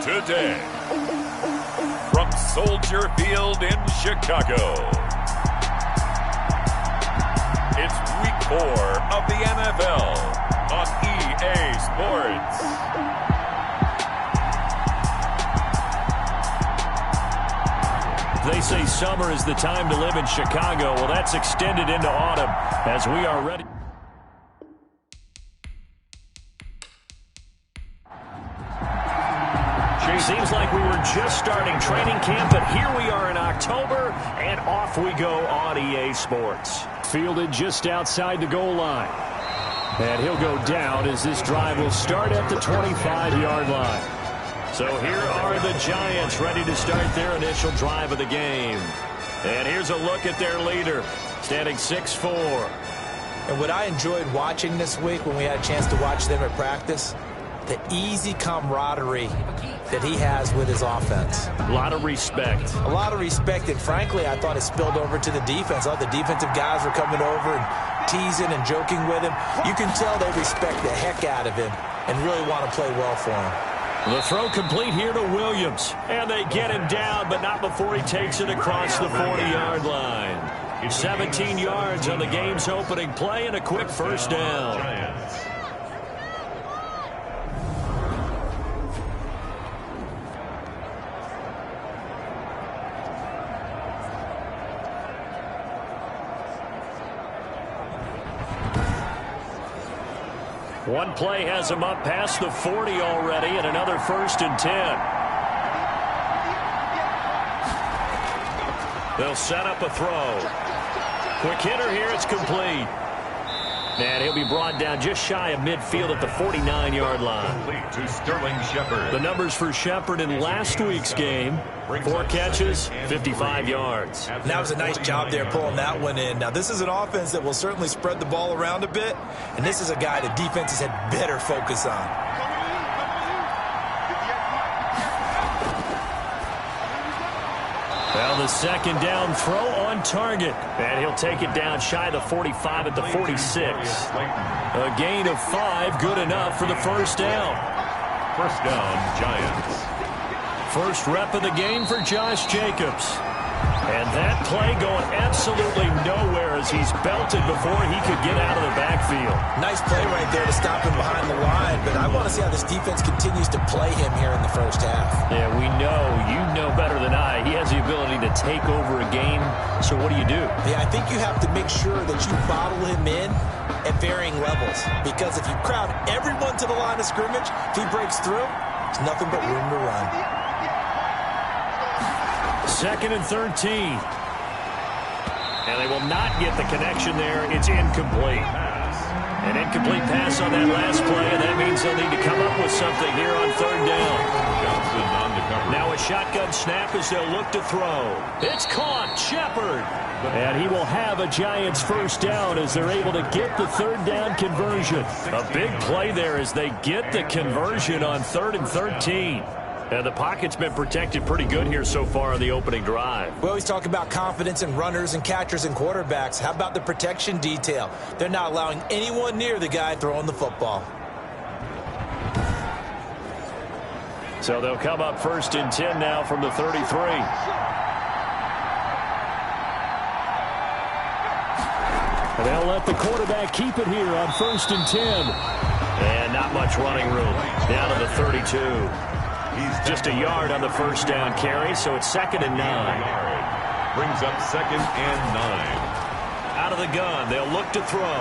today. From Soldier Field in Chicago, it's Week 4 of the NFL on EA Sports. They say summer is the time to live in Chicago. Well, that's extended into autumn as we are ready. Seems like we were just starting training camp, but here we are in October, and off we go on EA Sports. Fielded just outside the goal line. And he'll go down as this drive will start at the 25-yard line. So here are the Giants ready to start their initial drive of the game. And here's a look at their leader, standing 6'4". And what I enjoyed watching this week when we had a chance to watch them at practice, the easy camaraderie that he has with his offense. A lot of respect. A lot of respect, and frankly, I thought it spilled over to the defense. All the defensive guys were coming over and teasing and joking with him. You can tell they respect the heck out of him and really want to play well for him. The throw complete here to Williams. And they get him down, but not before he takes it across the 40-yard line. 17 yards on the game's opening play and a quick first down. One play has him up past the 40 already, and another 1st and 10. They'll set up a throw. Quick hitter here, it's complete. And he'll be brought down just shy of midfield at the 49-yard line. Complete to Sterling Shepard. The numbers for Shepard in last week's game: 4 catches, 55 yards. And that was a nice job there pulling that one in. Now, this is an offense that will certainly spread the ball around a bit, and this is a guy that defenses had better focus on. Well, the second down throw on target. And he'll take it down shy of the 45 at the 46. A gain of 5, good enough for the first down. First down, Giants. First rep of the game for Josh Jacobs. And that play going absolutely nowhere as he's belted before he could get out of the backfield. Nice play right there to stop him behind the line, but I want to see how this defense continues to play him here in the first half. Yeah, we know. You know better than I. He has the ability to take over a game, so what do you do? Yeah, I think you have to make sure that you bottle him in at varying levels, because if you crowd everyone to the line of scrimmage, if he breaks through, there's nothing but room to run. 2nd and 13. And they will not get the connection there. It's incomplete. An incomplete pass on that last play, and that means they'll need to come up with something here on 3rd down. Now a shotgun snap as they'll look to throw. It's caught. Shepard. And he will have a Giants first down as they're able to get the 3rd down conversion. A big play there as they get the conversion on 3rd and 13. And the pocket's been protected pretty good here so far on the opening drive. We always talk about confidence in runners and catchers and quarterbacks. How about the protection detail? They're not allowing anyone near the guy throwing the football. So they'll come up 1st and 10 now from the 33. And they'll let the quarterback keep it here on 1st and 10. And not much running room. Down to the 32. Just a yard on the first down carry, so it's 2nd and 9. Brings up 2nd and 9. Out of the gun, they'll look to throw.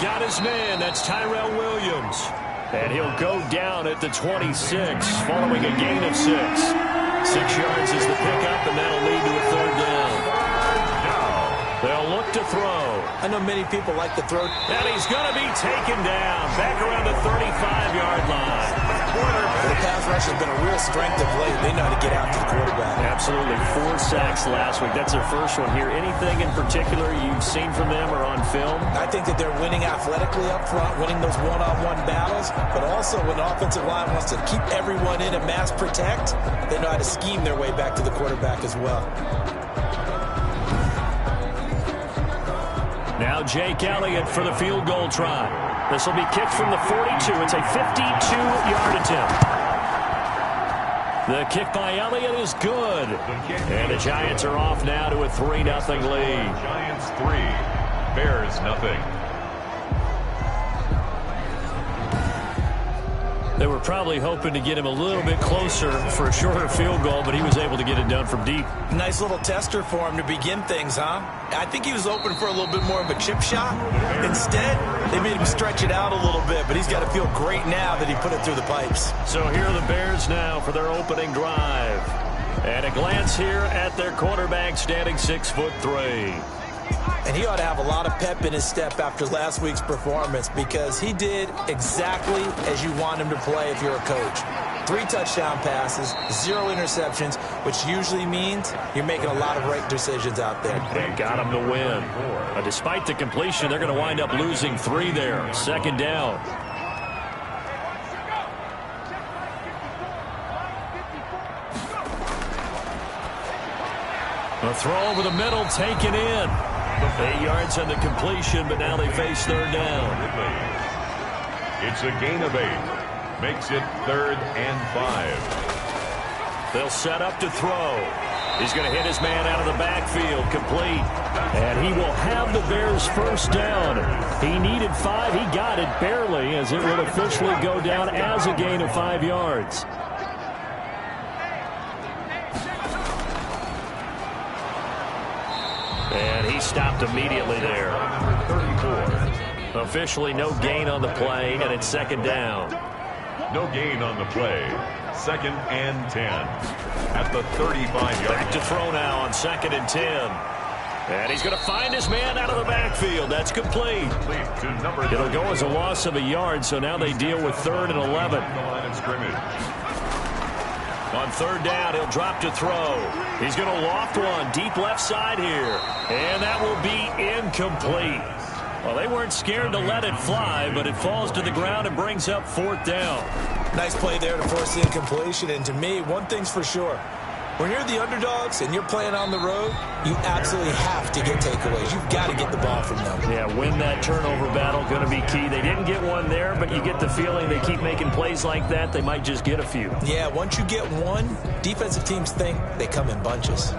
Got his man, that's Tyrell Williams. And he'll go down at the 26, following a gain of 6. 6 yards is the pickup, and that'll lead to a 3rd down. They'll look to throw. I know many people like to throw. And he's going to be taken down, back around the 35-yard line. The pass rush has been a real strength of late. They know how to get out to the quarterback. Absolutely. 4 sacks last week. That's their first one here. Anything in particular you've seen from them or on film? I think that they're winning athletically up front, winning those one-on-one battles, but also when the offensive line wants to keep everyone in and mass protect, they know how to scheme their way back to the quarterback as well. Now Jake Elliott for the field goal try. This will be kicked from the 42. It's a 52-yard attempt. The kick by Elliott is good. And the Giants are off now to a 3-0 lead. Giants 3, Bears 0. They were probably hoping to get him a little bit closer for a shorter field goal, but he was able to get it done from deep. Nice little tester for him to begin things, huh? I think he was open for a little bit more of a chip shot. Instead, they made him stretch it out a little bit, but he's got to feel great now that he put it through the pipes. So here are the Bears now for their opening drive. And a glance here at their quarterback, standing 6'3". And he ought to have a lot of pep in his step after last week's performance, because he did exactly as you want him to play if you're a coach. 3 touchdown passes, 0 interceptions, which usually means you're making a lot of right decisions out there. They got him to win. Despite the completion, they're going to wind up losing 3 there. 2nd down. A throw over the middle, taken in. 8 yards on the completion, but now they face 3rd down. It's a gain of 8. Makes it 3rd and 5. They'll set up to throw. He's going to hit his man out of the backfield, complete. And he will have the Bears' 1st down. He needed 5. He got it barely, as it will officially go down as a gain of 5 yards. And he stopped immediately there. 34. Officially no gain on the play, and it's 2nd down. No gain on the play. 2nd and 10. At the 35-yard Back to throw now on 2nd and 10. And he's going to find his man out of the backfield. That's complete. It'll go as a loss of a yard, so now they deal with 3rd and 11. On 3rd down, he'll drop to throw. He's going to loft one deep left side here. And that will be incomplete. Well, they weren't scared to let it fly, but it falls to the ground and brings up 4th down. Nice play there to force the incompletion. And to me, one thing's for sure. When you're the underdogs and you're playing on the road, you absolutely have to get takeaways. You've got to get the ball from them. Yeah, win that turnover battle, going to be key. They didn't get one there, but you get the feeling they keep making plays like that, they might just get a few. Yeah, once you get one, defensive teams think they come in bunches.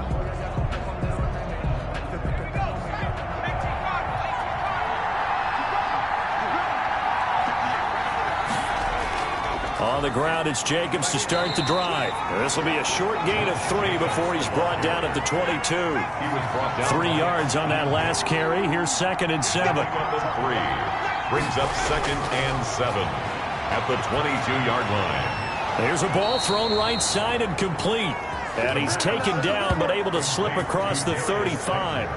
On the ground, it's Jacobs to start the drive. This will be a short gain of 3 before he's brought down at the 22. 3 yards on that last carry. Here's 2nd and 7. 3 brings up 2nd and 7 at the 22-yard line. There's a ball thrown right side and complete. And he's taken down but able to slip across the 35.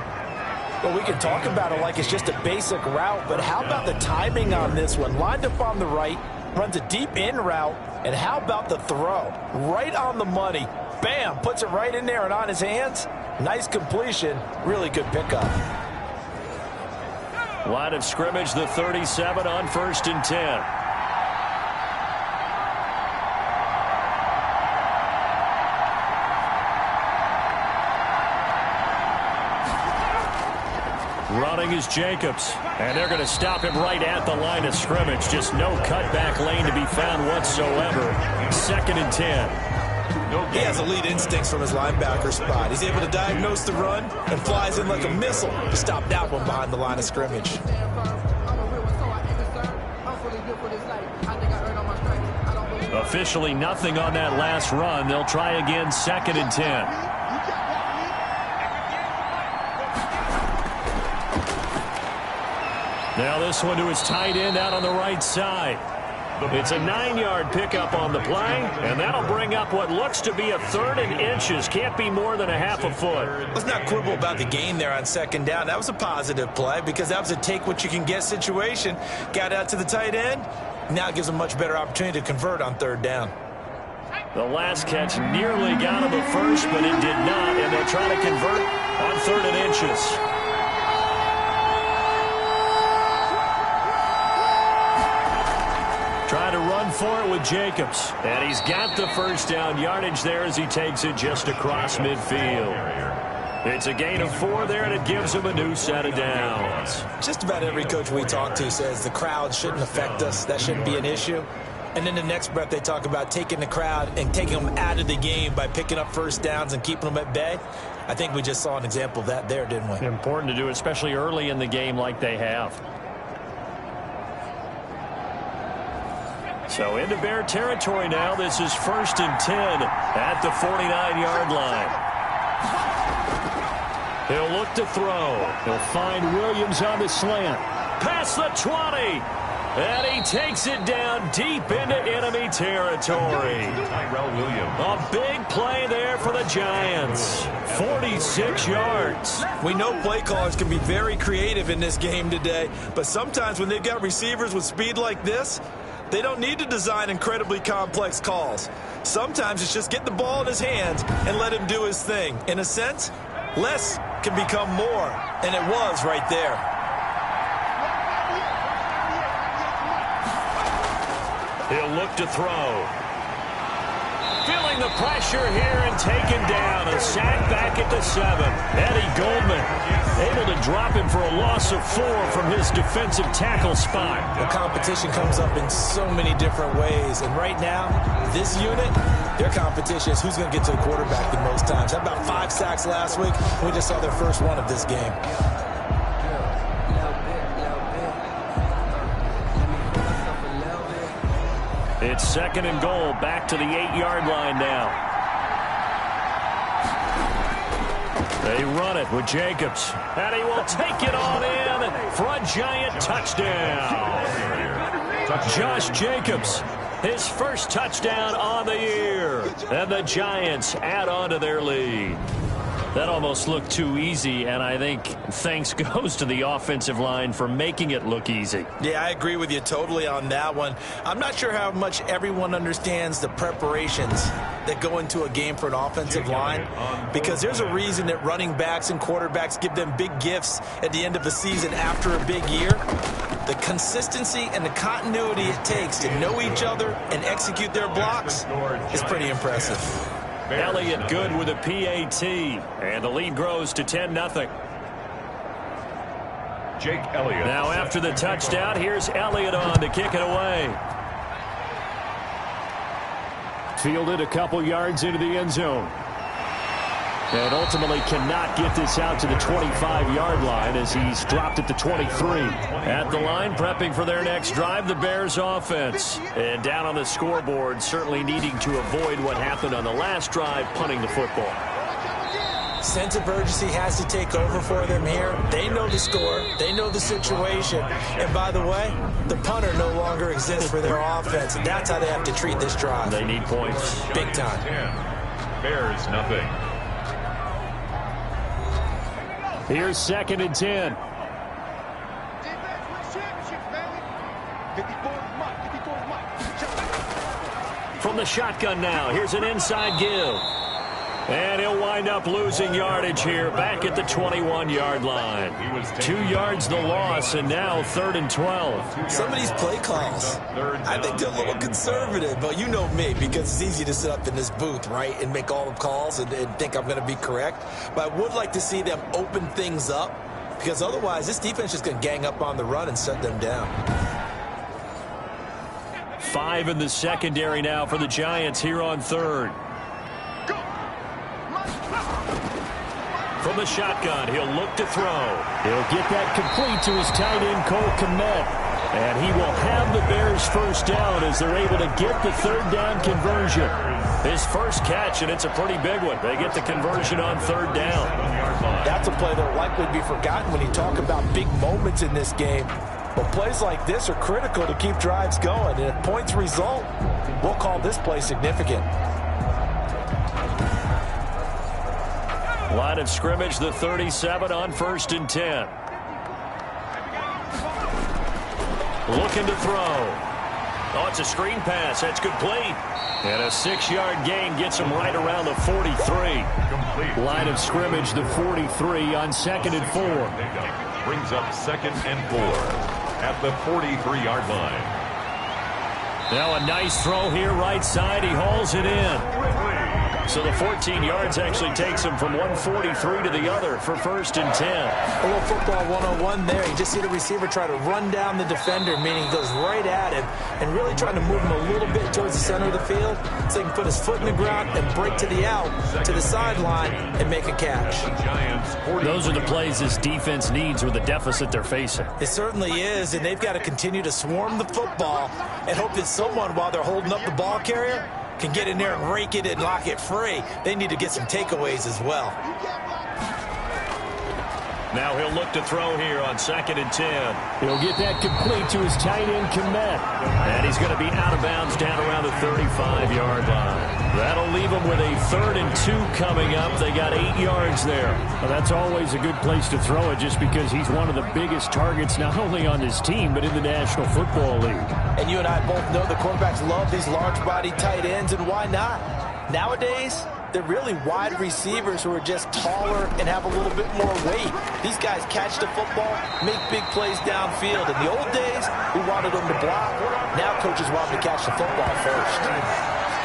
Well, we can talk about it like it's just a basic route, but how about the timing on this one? Lined up on the right, runs a deep in route, and how about the throw? Right on the money. Bam, puts it right in there and on his hands. Nice completion, really good pickup. Line of scrimmage, the 37 on 1st and 10. Running is Jacobs, and they're going to stop him right at the line of scrimmage. Just no cutback lane to be found whatsoever. 2nd and 10. He has elite instincts from his linebacker spot. He's able to diagnose the run and flies in like a missile to stop that one behind the line of scrimmage. Officially nothing on that last run. They'll try again, 2nd and 10. Now this one to his tight end out on the right side. It's a 9-yard pickup on the play, and that'll bring up what looks to be a 3rd and inches. Can't be more than a half a foot. Let's not quibble about the gain there on 2nd down. That was a positive play because that was a take-what-you-can-get situation. Got out to the tight end. Now it gives a much better opportunity to convert on 3rd down. The last catch nearly got him a first, but it did not, and they'll try to convert on 3rd and inches. Trying to run for it with Jacobs. And he's got the 1st down yardage there as he takes it just across midfield. It's a gain of 4 there, and it gives him a new set of downs. Just about every coach we talk to says the crowd shouldn't affect us. That shouldn't be an issue. And then the next breath they talk about taking the crowd and taking them out of the game by picking up first downs and keeping them at bay. I think we just saw an example of that there, didn't we? Important to do, especially early in the game like they have. So into Bear territory now. This is 1st and 10 at the 49-yard line. He'll look to throw. He'll find Williams on the slant. Past the 20. And he takes it down deep into enemy territory. A big play there for the Giants. 46 yards. We know play callers can be very creative in this game today, but sometimes when they've got receivers with speed like this, they don't need to design incredibly complex calls. Sometimes it's just get the ball in his hands and let him do his thing. In a sense, less can become more, and it was right there. He'll look to throw. Feeling the pressure here and taken down. A sack back at the 7. Eddie Goldman able to drop him for a loss of 4 from his defensive tackle spot. The competition comes up in so many different ways. And right now, this unit, their competition is who's going to get to the quarterback the most times. How about 5 sacks last week? We just saw their first one of this game. It's 2nd and goal, back to the 8-yard line now. They run it with Jacobs. And he will take it on in for a Giant touchdown. Josh Jacobs, his first touchdown on the year. And the Giants add on to their lead. That almost looked too easy, and I think thanks goes to the offensive line for making it look easy. Yeah, I agree with you totally on that one. I'm not sure how much everyone understands the preparations that go into a game for an offensive line, because there's a reason that running backs and quarterbacks give them big gifts at the end of the season after a big year. The consistency and the continuity it takes to know each other and execute their blocks is pretty impressive. Elliott good with a PAT, and the lead grows to 10-0. Jake Elliott. Now after the touchdown, here's Elliott on to kick it away. Fielded a couple yards into the end zone. And ultimately cannot get this out to the 25-yard line as he's dropped at the 23. At the line, prepping for their next drive, the Bears offense. And down on the scoreboard, certainly needing to avoid what happened on the last drive, punting the football. Sense of urgency has to take over for them here. They know the score. They know the situation. And by the way, the punter no longer exists for their offense. And that's how they have to treat this drive. They need points. Big time. 10. Bears nothing. Here's 2nd and 10. From the shotgun now, here's an inside give. And he'll wind up losing yardage here back at the 21-yard line. 2 yards the loss, and now 3rd and 12. Some of these play calls, I think they're a little conservative, but you know me, because it's easy to sit up in this booth, right, and make all the calls and think I'm going to be correct. But I would like to see them open things up, because otherwise this defense is going to gang up on the run and shut them down. 5 in the secondary now for the Giants here on 3rd. From the shotgun, he'll look to throw. He'll get that complete to his tight end, Cole Kmet. And he will have the Bears first down as they're able to get the 3rd down conversion. His first catch, and it's a pretty big one. They get the conversion on 3rd down. That's a play that will likely be forgotten when you talk about big moments in this game. But plays like this are critical to keep drives going. And if points result, we'll call this play significant. Line of scrimmage, the 37 on 1st and 10. Looking to throw. Oh, it's a screen pass. That's complete. And a 6-yard gain gets him right around the 43. Complete. Line of scrimmage, the 43 on 2nd and 4. Brings up 2nd and 4 at the 43-yard line. Now a nice throw here right side. He hauls it in. So the 14 yards actually takes him from 143 to the other for 1st and 10. A little football 101 there. You just see the receiver try to run down the defender, meaning he goes right at him and really trying to move him a little bit towards the center of the field so he can put his foot in the ground and break to the out, to the sideline, and make a catch. Those are the plays this defense needs with the deficit they're facing. It certainly is, and they've got to continue to swarm the football and hope that someone, while they're holding up the ball carrier, can get in there and rake it and lock it free. They need to get some takeaways as well. Now he'll look to throw here on 2nd and 10. He'll get that complete to his tight end, Komet. And he's going to be out of bounds down around the 35-yard line. That'll leave him with a 3rd and 2 coming up. They got 8 yards there. Well, that's always a good place to throw it just because he's one of the biggest targets not only on his team but in the National Football League. And you and I both know the quarterbacks love these large-body tight ends, and why not? Nowadays, they're really wide receivers who are just taller and have a little bit more weight. These guys catch the football, make big plays downfield. In the old days, we wanted them to block. Now coaches want them to catch the football first.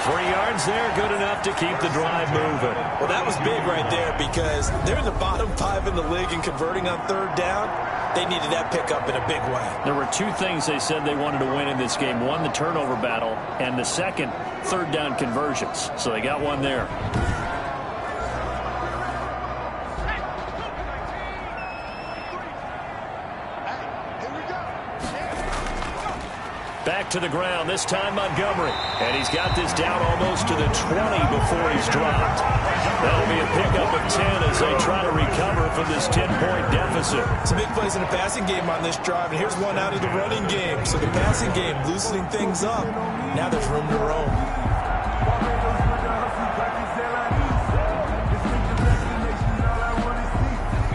3 yards there, good enough to keep the drive moving. Well, that was big right there because they're in the bottom 5 in the league in converting on 3rd down. They needed that pickup in a big way. There were 2 things they said they wanted to win in this game. One, the turnover battle, and the second, 3rd down conversions. So they got one there. Back to the ground, this time Montgomery. And he's got this down almost to the 20 before he's dropped. That'll be a pickup of 10 as they try to recover from this 10-point deficit. Some big plays in the passing game on this drive, and here's one out of the running game. So the passing game loosening things up. Now there's room to roam.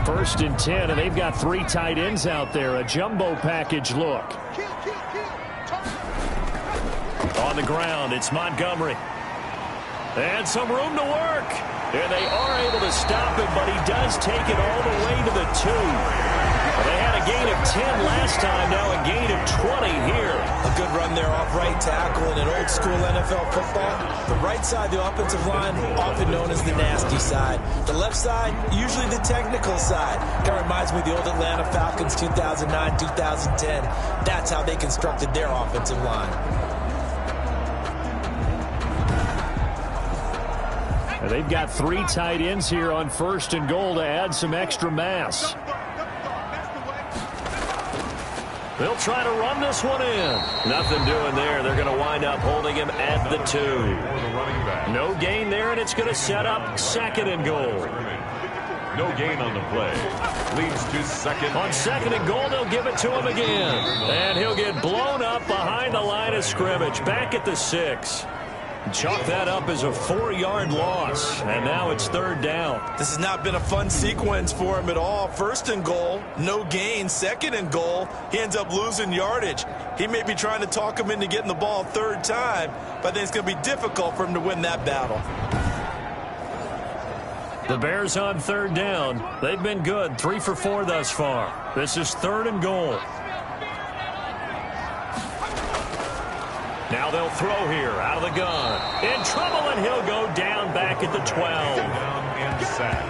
First and 10, and they've got 3 tight ends out there. A jumbo package look. On the ground, it's Montgomery. And some room to work. And they are able to stop him, but he does take it all the way to the 2. They had a gain of 10 last time, now a gain of 20 here. A good run there off right tackle in an old-school NFL football. The right side, the offensive line, often known as the nasty side. The left side, usually the technical side. Kind of reminds me of the old Atlanta Falcons 2009, 2010. That's how they constructed their offensive line. They've got 3 tight ends here on 1st and goal to add some extra mass. They'll try to run this one in. Nothing doing there. They're going to wind up holding him at the 2. No gain there, and it's going to set up 2nd and goal. No gain on the play. Leads to 2nd. On 2nd and goal, they'll give it to him again. And he'll get blown up behind the line of scrimmage. Back at the 6. Chalk that up as a 4-yard loss, and now it's 3rd down. This has not been a fun sequence for him at all. 1st and goal, no gain. 2nd and goal, he ends up losing yardage. He may be trying to talk him into getting the ball 3rd time, but I think it's going to be difficult for him to win that battle. The Bears on 3rd down. They've been good, 3 for 4 thus far. This is 3rd and goal. Now they'll throw here out of the gun. In trouble, and he'll go down back at the 12. Down and sack.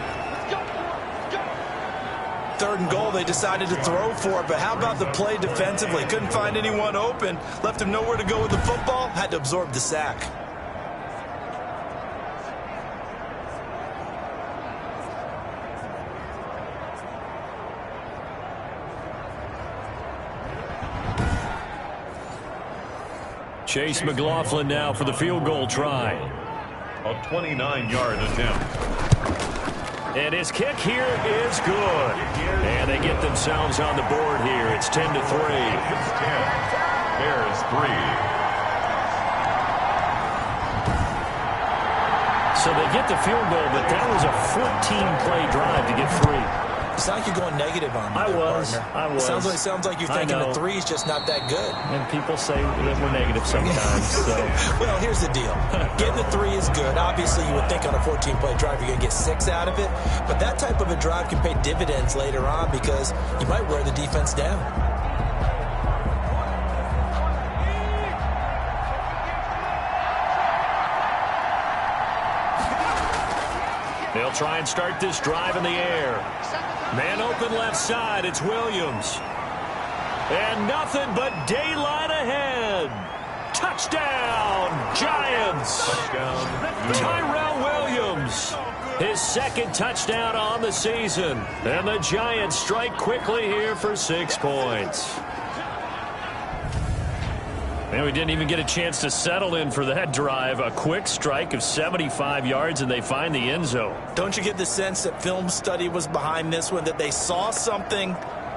3rd and goal, they decided to throw for it, but how about the play defensively? Couldn't find anyone open, left him nowhere to go with the football, had to absorb the sack. Chase McLaughlin now for the field goal try. A 29-yard attempt. And his kick here is good. And they get themselves on the board here. It's 10-3. It's 10. Bears 3. So they get the field goal, but that was a 14-play drive to get 3. It's not like you're going negative on me. I was. Sounds like you're thinking the 3's just not that good. And people say that we're negative sometimes. So. Well, here's the deal. Getting the 3 is good. Obviously, you would think on a 14-play drive you're going to get 6 out of it. But that type of a drive can pay dividends later on because you might wear the defense down. They'll try and start this drive in the air. Man open left side. It's Williams. And nothing but daylight ahead. Touchdown, Giants. Touchdown. Tyrell Williams. His second touchdown on the season. And the Giants strike quickly here for 6 points. And we didn't even get a chance to settle in for that drive. A quick strike of 75 yards, and they find the end zone. Don't you get the sense that film study was behind this one, that they saw something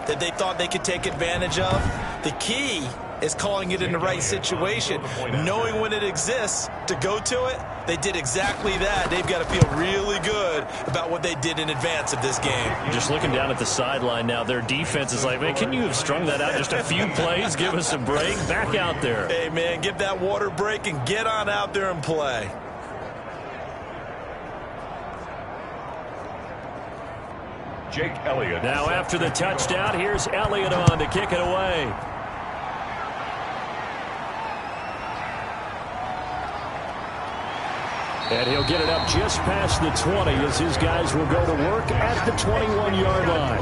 that they thought they could take advantage of? The key is calling it in the right situation, knowing when it exists to go to it. They did exactly that. They've got to feel really good about what they did in advance of this game. Just looking down at the sideline now, their defense is like, man, can you have strung that out just a few plays? Give us a break. Back out there. Hey, man, give that water break and get on out there and play. Jake Elliott. Now after the touchdown, here's Elliott on to kick it away. And he'll get it up just past the 20 as his guys will go to work at the 21-yard line.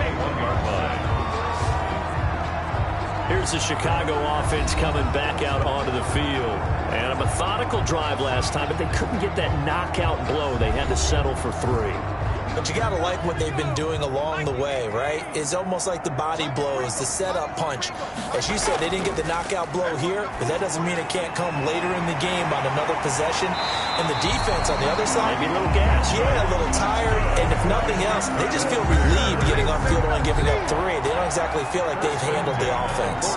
Here's the Chicago offense coming back out onto the field. And a methodical drive last time, but they couldn't get that knockout blow. They had to settle for 3. But you got to like what they've been doing along the way, right? It's almost like the body blows, the setup punch. As you said, they didn't get the knockout blow here, but that doesn't mean it can't come later in the game on another possession. And the defense on the other side, maybe a little gas. Yeah, a little tired. And if nothing else, they just feel relieved getting off field and giving up 3. They don't exactly feel like they've handled the offense.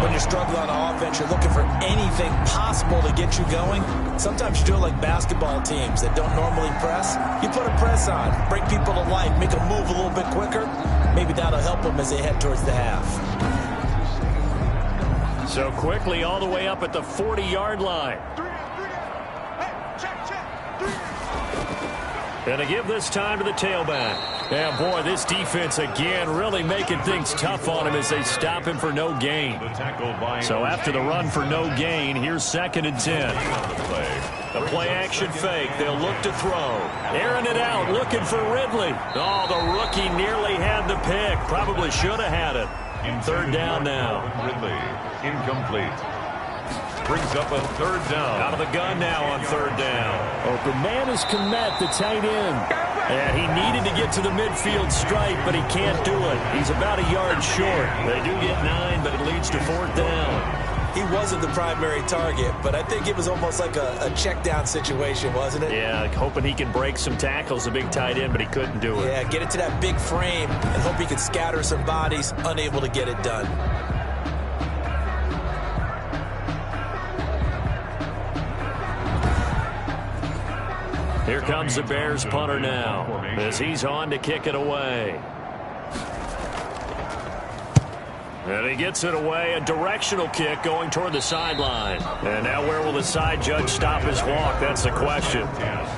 When you're struggling on offense, you're looking for anything possible to get you going. Sometimes you do it like basketball teams that don't normally press. You put a press on, bring people to life, make them move a little bit quicker. Maybe that'll help them as they head towards the half. So quickly all the way up at the 40-yard line. And to give this time to the tailback. And boy, this defense again really making things tough on him as they stop him for no gain. So after the run for no gain, here's 2nd and 10. The play action fake. They'll look to throw. Airing it out, looking for Ridley. Oh, the rookie nearly had the pick. Probably should have had it. 3rd down now. Ridley, incomplete. Brings up a 3rd down. Out of the gun now on 3rd down. Open man is Komet, the tight end. And he needed to get to the midfield stripe, but he can't do it. He's about a yard short. They do get 9, but it leads to 4th down. He wasn't the primary target, but I think it was almost like a check down situation, wasn't it? Yeah, hoping he can break some tackles, a big tight end, but he couldn't do it. Yeah, get it to that big frame and hope he can scatter some bodies, unable to get it done. Here comes the Bears punter now as he's on to kick it away. And he gets it away, a directional kick going toward the sideline. And now where will the side judge stop his walk? That's the question.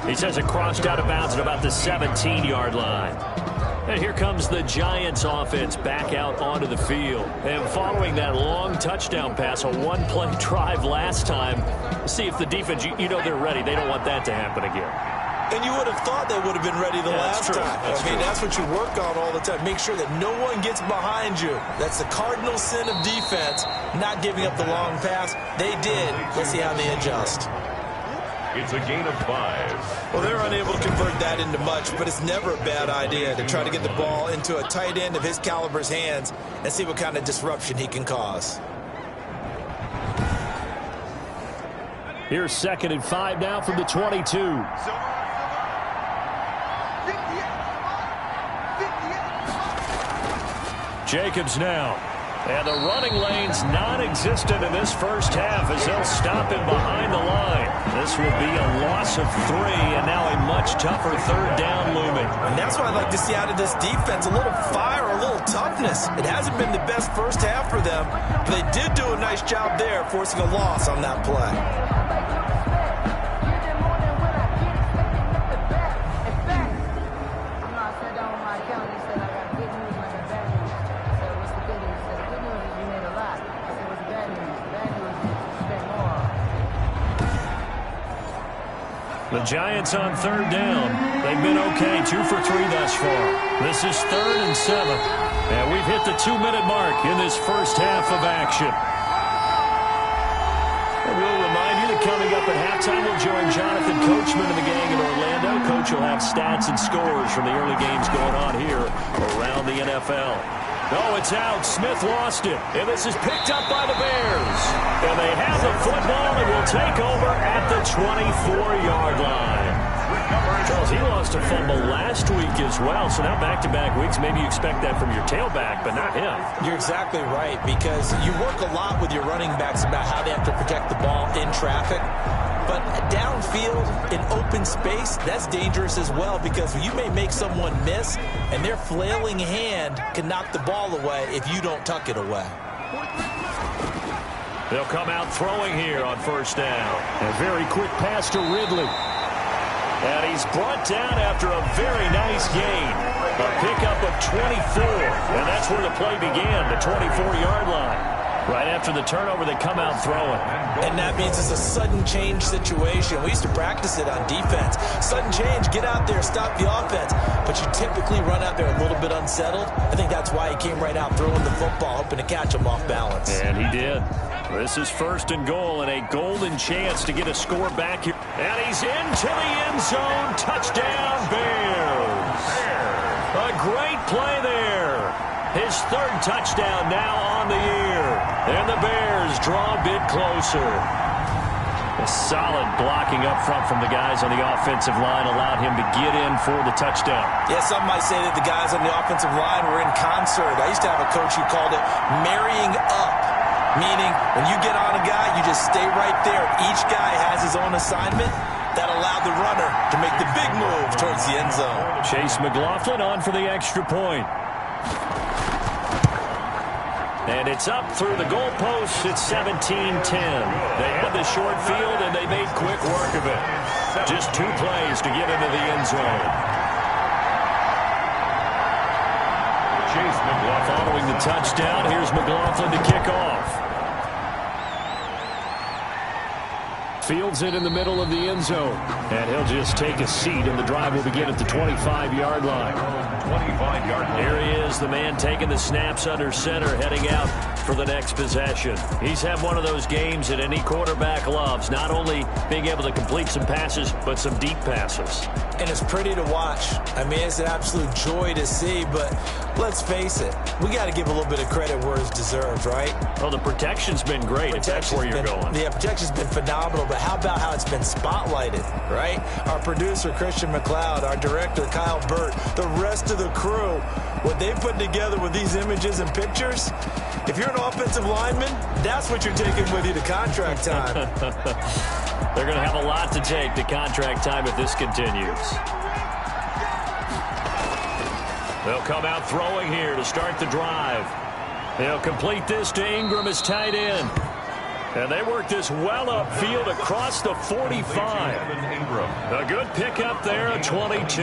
He says it crossed out of bounds at about the 17-yard line. And here comes the Giants offense back out onto the field. And following that long touchdown pass, a one-play drive last time, see if the defense, you know they're ready. They don't want that to happen again. And you would have thought they would have been ready the last time. I mean, that's what you work on all the time. Make sure that no one gets behind you. That's the cardinal sin of defense, not giving up the long pass. They did. Let's see how they adjust. It's a gain of 5. Well, they're unable to convert that into much, but it's never a bad idea to try to get the ball into a tight end of his caliber's hands and see what kind of disruption he can cause. Here's 2nd and 5 now from the 22. Jacobs now. And the running lane's non-existent in this first half as they'll stop him behind the line. This will be a loss of 3, and now a much tougher 3rd down looming. And that's what I'd like to see out of this defense, a little fire, a little toughness. It hasn't been the best first half for them, but they did do a nice job there, forcing a loss on that play. The Giants on third down. They've been okay, 2 for 3 thus far. This is 3rd and 7. And we've hit the 2-minute mark in this first half of action. And we'll remind you that coming up at halftime, we'll join Jonathan Coachman and the gang in Orlando. Coach will have stats and scores from the early games going on here around the NFL. No, it's out. Smith lost it. And this is picked up by the Bears. And they have the football and will take over at the 24-yard line. Charles, he lost a fumble last week as well. So now back-to-back weeks, maybe you expect that from your tailback, but not him. You're exactly right, because you work a lot with your running backs about how they have to protect the ball in traffic. But downfield, in open space, that's dangerous as well, because you may make someone miss, and their flailing hand can knock the ball away if you don't tuck it away. They'll come out throwing here on first down. A very quick pass to Ridley. And he's brought down after a very nice gain. A pickup of 24. And that's where the play began, the 24-yard line. Right after the turnover, they come out throwing. And that means it's a sudden change situation. We used to practice it on defense. Sudden change, get out there, stop the offense. But you typically run out there a little bit unsettled. I think that's why he came right out throwing the football, hoping to catch him off balance. And he did. This is 1st and goal and a golden chance to get a score back here. And he's into the end zone. Touchdown, Bears. A great play there. His 3rd touchdown now on the year. And the Bears draw a bit closer. A solid blocking up front from the guys on the offensive line allowed him to get in for the touchdown. Yeah, some might say that the guys on the offensive line were in concert. I used to have a coach who called it marrying up, meaning when you get on a guy, you just stay right there. Each guy has his own assignment. That allowed the runner to make the big move towards the end zone. Chase McLaughlin on for the extra point. And it's up through the goalposts. It's 17-10. They had the short field, and they made quick work of it. Just 2 plays to get into the end zone. Chase McLaughlin. Following the touchdown, here's McLaughlin to kick off. Fields it in the middle of the end zone. And he'll just take a seat, and the drive will begin at the 25-yard line. 25-yard line. Here he is, the man taking the snaps under center, heading out for the next possession. He's had one of those games that any quarterback loves, not only being able to complete some passes, but some deep passes. And it's pretty to watch. I mean, it's an absolute joy to see, but let's face it, we got to give a little bit of credit where it's deserved, right? Well, the protection's been great, if that's where you're going. Yeah, protection's been phenomenal, but how about how it's been spotlighted, right? Our producer, Christian McLeod, our director, Kyle Burt, the rest of the crew, what they put together with these images and pictures, if you're an offensive lineman, that's what you're taking with you to contract time. They're going to have a lot to take to contract time if this continues. They'll come out throwing here to start the drive. They'll complete this to Ingram as tight end. And they work this well upfield across the 45. A good pickup there at 22.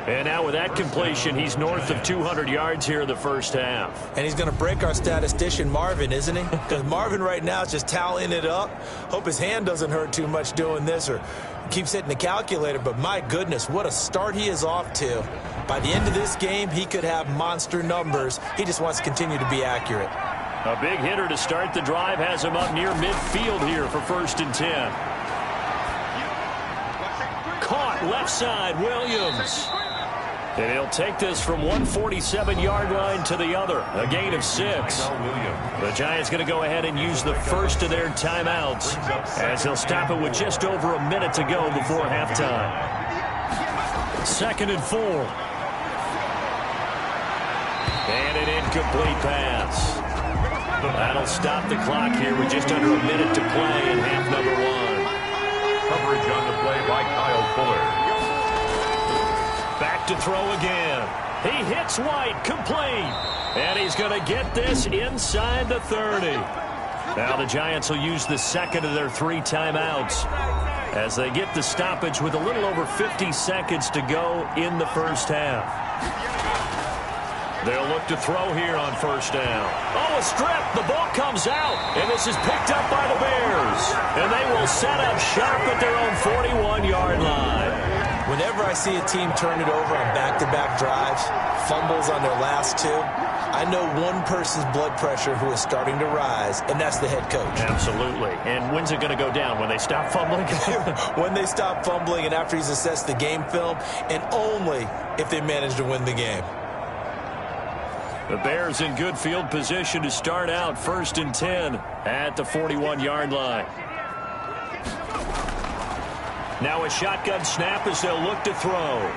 And now with that completion, he's north of 200 yards here in the first half. And he's going to break our statistician, Marvin, isn't he? Because Marvin right now is just tallying it up. Hope his hand doesn't hurt too much doing this or keeps hitting the calculator. But my goodness, what a start he is off to. By the end of this game, he could have monster numbers. He just wants to continue to be accurate. A big hitter to start the drive has him up near midfield here for 1st and 10. Caught left side, Williams. And he'll take this from 147-yard line to the other. A gain of 6. The Giants going to go ahead and use the first of their timeouts as they'll stop it with just over a minute to go before halftime. 2nd and 4. And an incomplete pass. That'll stop the clock here with just under a minute to play in half number 1. Coverage on the play by Kyle Fuller. Back to throw again. He hits White, complete. And he's going to get this inside the 30. Now the Giants will use the second of their 3 timeouts as they get the stoppage with a little over 50 seconds to go in the first half. They'll look to throw here on first down. Oh, a strip. The ball comes out, and this is picked up by the Bears. And they will set up shop at their own 41-yard line. Whenever I see a team turn it over on back-to-back drives, fumbles on their last two, I know one person's blood pressure who is starting to rise, and that's the head coach. Absolutely. And when's it going to go down? When they stop fumbling? When they stop fumbling and after he's assessed the game film, and only if they manage to win the game. The Bears in good field position to start out 1st and 10 at the 41-yard line. Now a shotgun snap as they'll look to throw.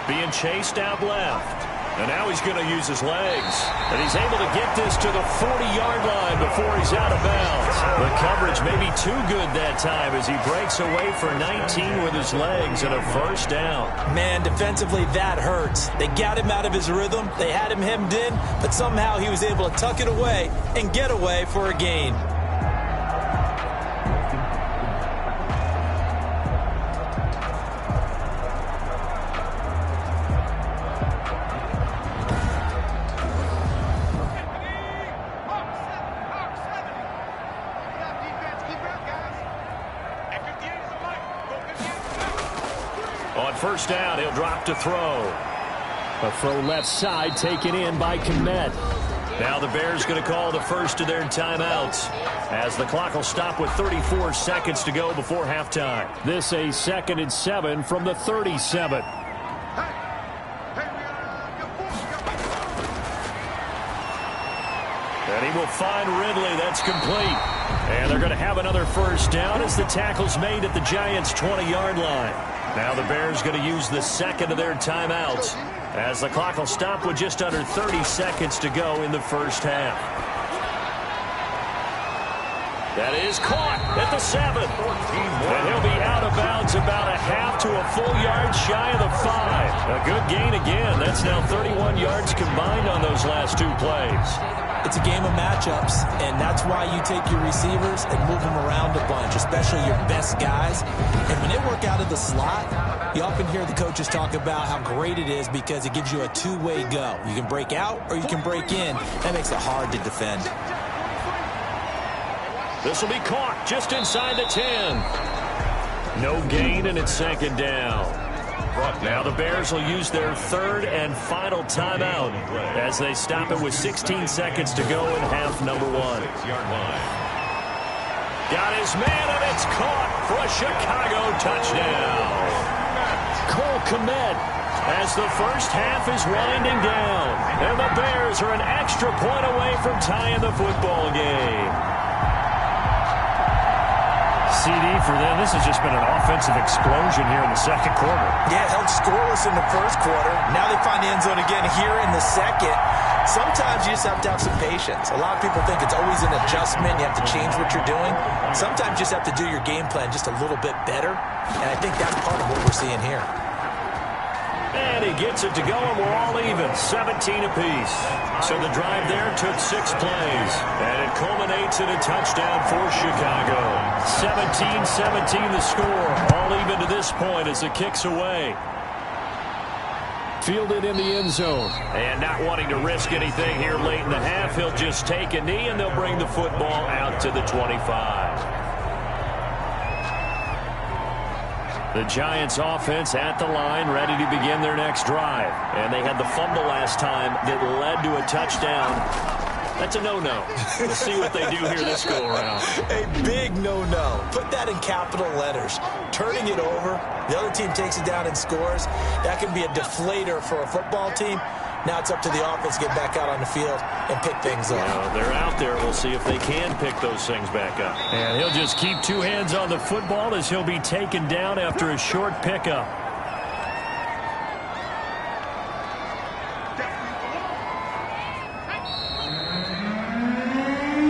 Being chased out left. And now he's going to use his legs. And he's able to get this to the 40-yard line before he's out of bounds. The coverage may be too good that time as he breaks away for 19 with his legs and a first down. Man, defensively, that hurts. They got him out of his rhythm. They had him hemmed in, but somehow he was able to tuck it away and get away for a gain. First down, he'll drop to throw. A throw left side taken in by Kmet. Now the Bears going to call the first of their timeouts as the clock will stop with 34 seconds to go before halftime. This a 2nd and 7 from the 37. And he will find Ridley. That's complete. And they're going to have another first down as the tackle's made at the Giants' 20-yard line. Now the Bears going to use the second of their timeouts as the clock will stop with just under 30 seconds to go in the first half. That is caught at the 7. And he'll be out of bounds about a half to a full yard shy of the 5. A good gain again. That's now 31 yards combined on those last two plays. It's a game of matchups, and that's why you take your receivers and move them around a bunch, especially your best guys. And when they work out of the slot, you often hear the coaches talk about how great it is because it gives you a two-way go. You can break out or you can break in. That makes it hard to defend. This will be caught just inside the 10. No gain, and it's second down. Now the Bears will use their third and final timeout as they stop it with 16 seconds to go in half number 1. Got his man, and it's caught for a Chicago touchdown. Cole Kmet as the first half is winding down. And the Bears are an extra point away from tying the football game. CD for them. This has just been an offensive explosion here in the second quarter. Yeah, held scoreless in the first quarter. Now they find the end zone again here in the second. Sometimes you just have to have some patience. A lot of people think it's always an adjustment. You have to change what you're doing. Sometimes you just have to do your game plan just a little bit better. And I think that's part of what we're seeing here. And he gets it to go, and we're all even, 17 apiece. So the drive there took 6 plays, and it culminates in a touchdown for Chicago. 17-17 the score, all even to this point as the kick's away. Fielded in the end zone. And not wanting to risk anything here late in the half, he'll just take a knee, and they'll bring the football out to the 25. The Giants offense at the line, ready to begin their next drive. And they had the fumble last time that led to a touchdown. That's a no-no. We'll see what they do here this go-around. A big no-no. Put that in capital letters. Turning it over, the other team takes it down and scores. That can be a deflator for a football team. Now it's up to the offense to get back out on the field and pick things up. Yeah, they're out there. We'll see if they can pick those things back up. And he'll just keep 2 hands on the football as he'll be taken down after a short pickup.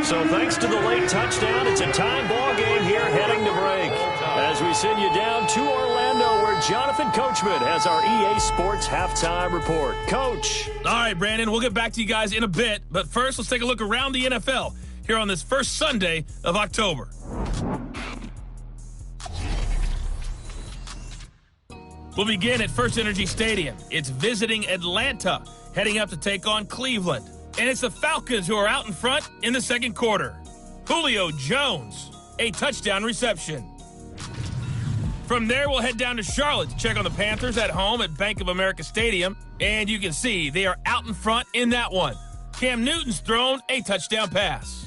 So thanks to the late touchdown, it's a tie ball game here heading to break. As we send you down to Orlando, where Jonathan Coachman has our EA Sports halftime report. Coach. All right, Brandon, we'll get back to you guys in a bit. But first, let's take a look around the NFL here on this first Sunday of October. will begin at First Energy Stadium. It's visiting Atlanta, heading up to take on Cleveland. And it's the Falcons who are out in front in the second quarter. Julio Jones, a touchdown reception. From there, we'll head down to Charlotte to check on the Panthers at home at Bank of America Stadium. And you can see they are out in front in that one. Cam Newton's thrown a touchdown pass.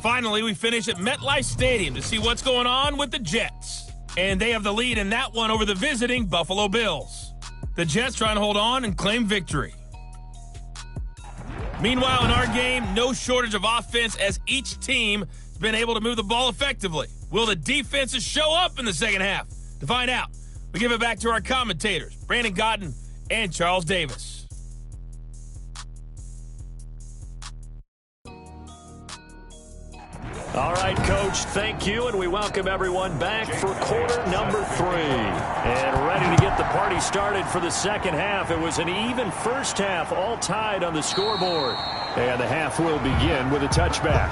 Finally, we finish at MetLife Stadium to see what's going on with the Jets. And they have the lead in that one over the visiting Buffalo Bills. The Jets trying to hold on and claim victory. Meanwhile, in our game, no shortage of offense as each team has been able to move the ball effectively. Will the defenses show up in the second half? To find out, we give it back to our commentators, Brandon Godden and Charles Davis. All right, Coach, thank you, and we welcome everyone back for quarter number 3. And ready to get the party started for the second half. It was an even first half, all tied on the scoreboard. And the half will begin with a touchback.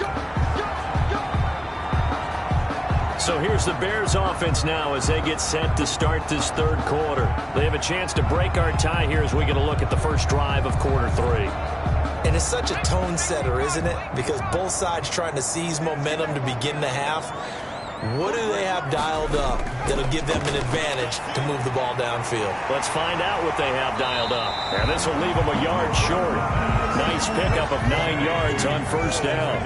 So here's the Bears offense now as they get set to start this third quarter. They have a chance to break our tie here as we get a look at the first drive of quarter 3. And it's such a tone setter, isn't it? Because both sides trying to seize momentum to begin the half. What do they have dialed up that'll give them an advantage to move the ball downfield? Let's find out what they have dialed up. And this will leave them a yard short. Nice pickup of 9 yards on first down.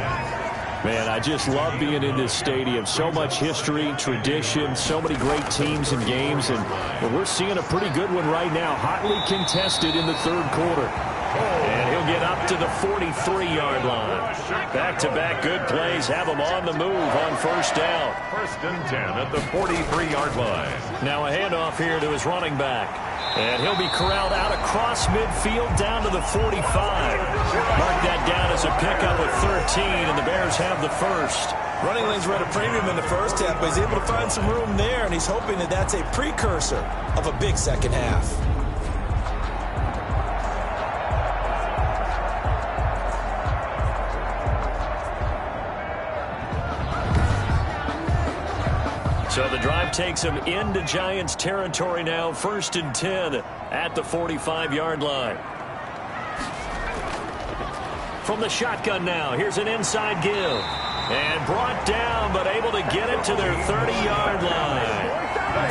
Man, I just love being in this stadium. So much history, tradition, so many great teams and games. And we're seeing a pretty good one right now. Hotly contested in the third quarter. And he'll get up to the 43-yard line. Back-to-back good plays have him on the move on first down. First and 10 at the 43-yard line. Now a handoff here to his running back. And he'll be corralled out across midfield down to the 45. Mark that down as a pickup of 13, and the Bears have the first. Running lanes were at a premium in the first half, but he's able to find some room there, and he's hoping that that's a precursor of a big second half. So the drive takes him into Giants territory now, first and 10 at the 45-yard line. From the shotgun now, here's an inside give. And brought down, but able to get it to their 30-yard line.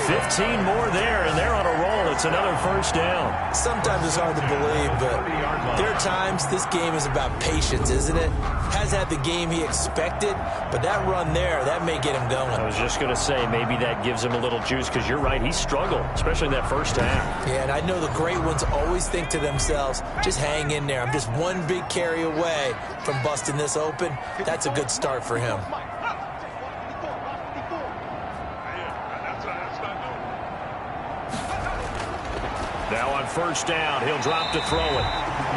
15 more there, and they're on a roll. It's another first down. Sometimes it's hard to believe, but there are times this game is about patience, isn't it? Has had the game he expected, but that run there, that may get him going. I was just going to say, maybe that gives him a little juice, because you're right, he struggled, especially in that first half. Yeah, and I know the great ones always think to themselves, just hang in there. I'm just one big carry away from busting this open. That's a good start for him. Now on first down, he'll drop to throw it.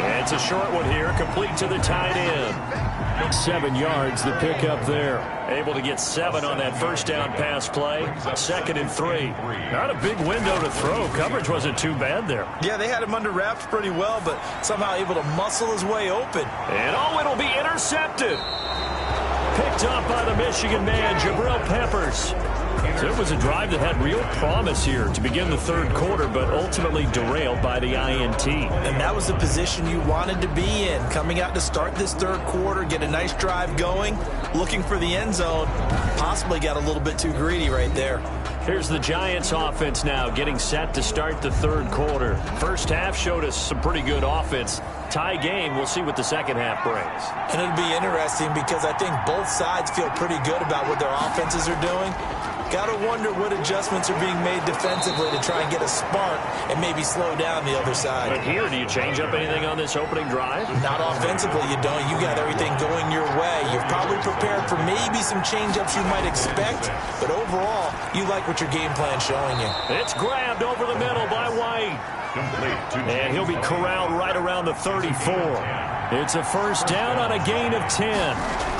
And it's a short one here, complete to the tight end. 7 yards, the pickup there. Able to get 7 on that first down pass play. Second and 3. Not a big window to throw. Coverage wasn't too bad there. Yeah, they had him under wraps pretty well, but somehow able to muscle his way open. And oh, it'll be intercepted. Picked up by the Michigan man, Jabril Peppers. So it was a drive that had real promise here to begin the third quarter, but ultimately derailed by the INT. And that was the position you wanted to be in, coming out to start this third quarter, get a nice drive going, looking for the end zone. Possibly got a little bit too greedy right there. Here's the Giants offense now getting set to start the third quarter. First half showed us some pretty good offense. Tie game, we'll see what the second half brings. And it'll be interesting because I think both sides feel pretty good about what their offenses are doing. Got to wonder what adjustments are being made defensively to try and get a spark and maybe slow down the other side. But here, do you change up anything on this opening drive? Not offensively, you don't. You got everything going your way. You've probably prepared for maybe some change-ups you might expect, but overall, you like what your game plan's showing you. It's grabbed over the middle by White. And he'll be corralled right around the 34. It's a first down on a gain of 10.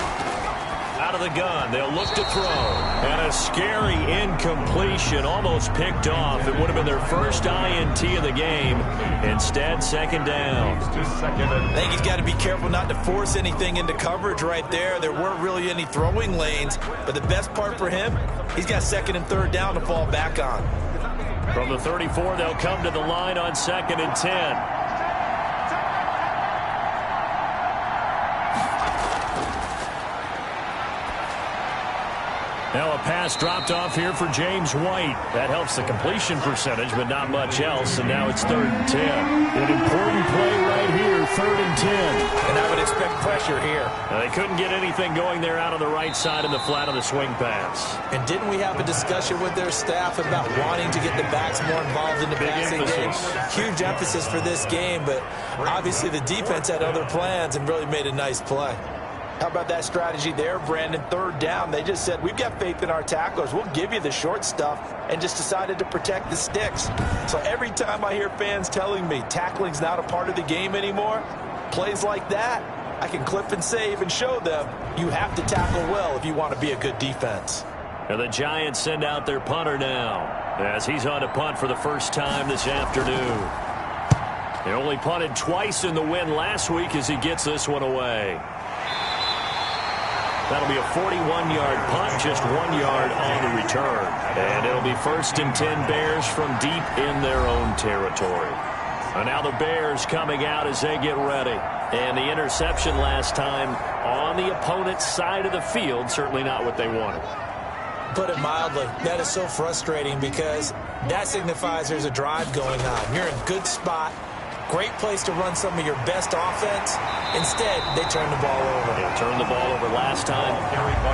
Out of the gun, they'll look to throw. And a scary incompletion, almost picked off. It would have been their first INT of the game. Instead, second down. I think he's got to be careful not to force anything into coverage right there. There weren't really any throwing lanes, but the best part for him, he's got second and third down to fall back on. From the 34, they'll come to the line on 2nd and 10. Now a pass dropped off here for James White. That helps the completion percentage, but not much else, and now it's 3rd and 10. An important play right here, 3rd and 10. And I would expect pressure here. They couldn't get anything going there out on the right side in the flat of the swing pass. And didn't we have a discussion with their staff about wanting to get the backs more involved in the passing game? Huge emphasis for this game, but obviously the defense had other plans and really made a nice play. How about that strategy there, Brandon? 3rd down, they just said, we've got faith in our tacklers. We'll give you the short stuff, and just decided to protect the sticks. So every time I hear fans telling me tackling's not a part of the game anymore, plays like that, I can clip and save and show them you have to tackle well if you want to be a good defense. And the Giants send out their punter now, as he's on to punt for the first time this afternoon. They only punted twice in the win last week as he gets this one away. That'll be a 41-yard punt, just 1 yard on the return. And it'll be 1st and 10 Bears from deep in their own territory. And now the Bears coming out as they get ready. And the interception last time on the opponent's side of the field, certainly not what they wanted. Put it mildly, that is so frustrating because that signifies there's a drive going on. You're in a good spot. Great place to run some of your best offense. Instead, they turn the ball over. They turned the ball over last time.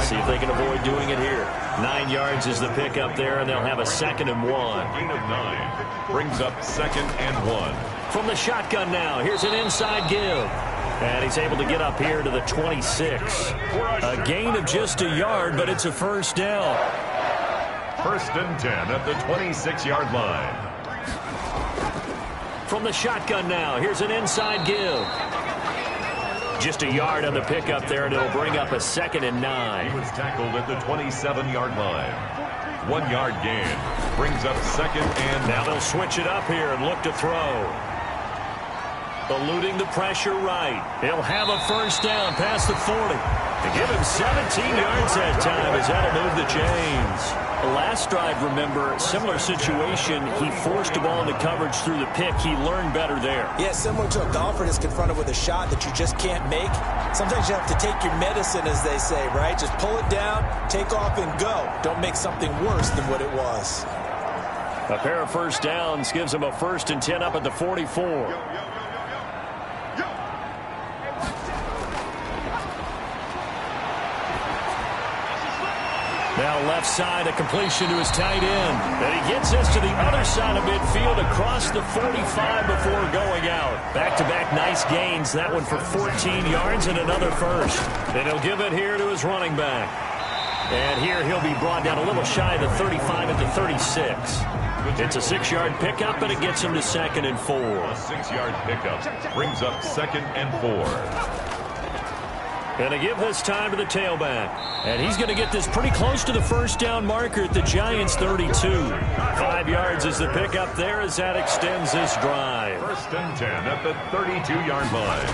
See if they can avoid doing it here. 9 yards is the pickup there, and they'll have a 2nd and 1. Gain of 9 brings up 2nd and 1. From the shotgun now, here's an inside give. And he's able to get up here to the 26. A gain of just a yard, but it's a 1st down. 1st and 10 at the 26-yard line. From the shotgun now, here's an inside give. Just a yard on the pickup there, and it'll bring up a 2nd and 9. He was tackled at the 27-yard line. 1 yard gain brings up 2nd and... Now they'll switch it up here and look to throw. Eluding the pressure right. He'll have a 1st down past the 40. To give him 17 yards that time as that'll move the chains. Last drive, remember, similar situation. He forced the ball into coverage through the pick. He learned better there. Yeah, similar to a golfer that's confronted with a shot that you just can't make. Sometimes you have to take your medicine, as they say, right? Just pull it down, take off, and go. Don't make something worse than what it was. A pair of 1st downs gives him a 1st and 10 up at the 44. Now left side, a completion to his tight end. And he gets this to the other side of midfield across the 45 before going out. Back-to-back nice gains. That one for 14 yards and another 1st. And he'll give it here to his running back. And here he'll be brought down a little shy of the 35 at the 36. It's a 6-yard pickup, and it gets him to 2nd and 4. A 6-yard pickup brings up 2nd and 4. And to give this time to the tailback. And he's going to get this pretty close to the 1st down marker at the Giants' 32. 5 yards is the pickup there as that extends this drive. 1st and 10 at the 32-yard line.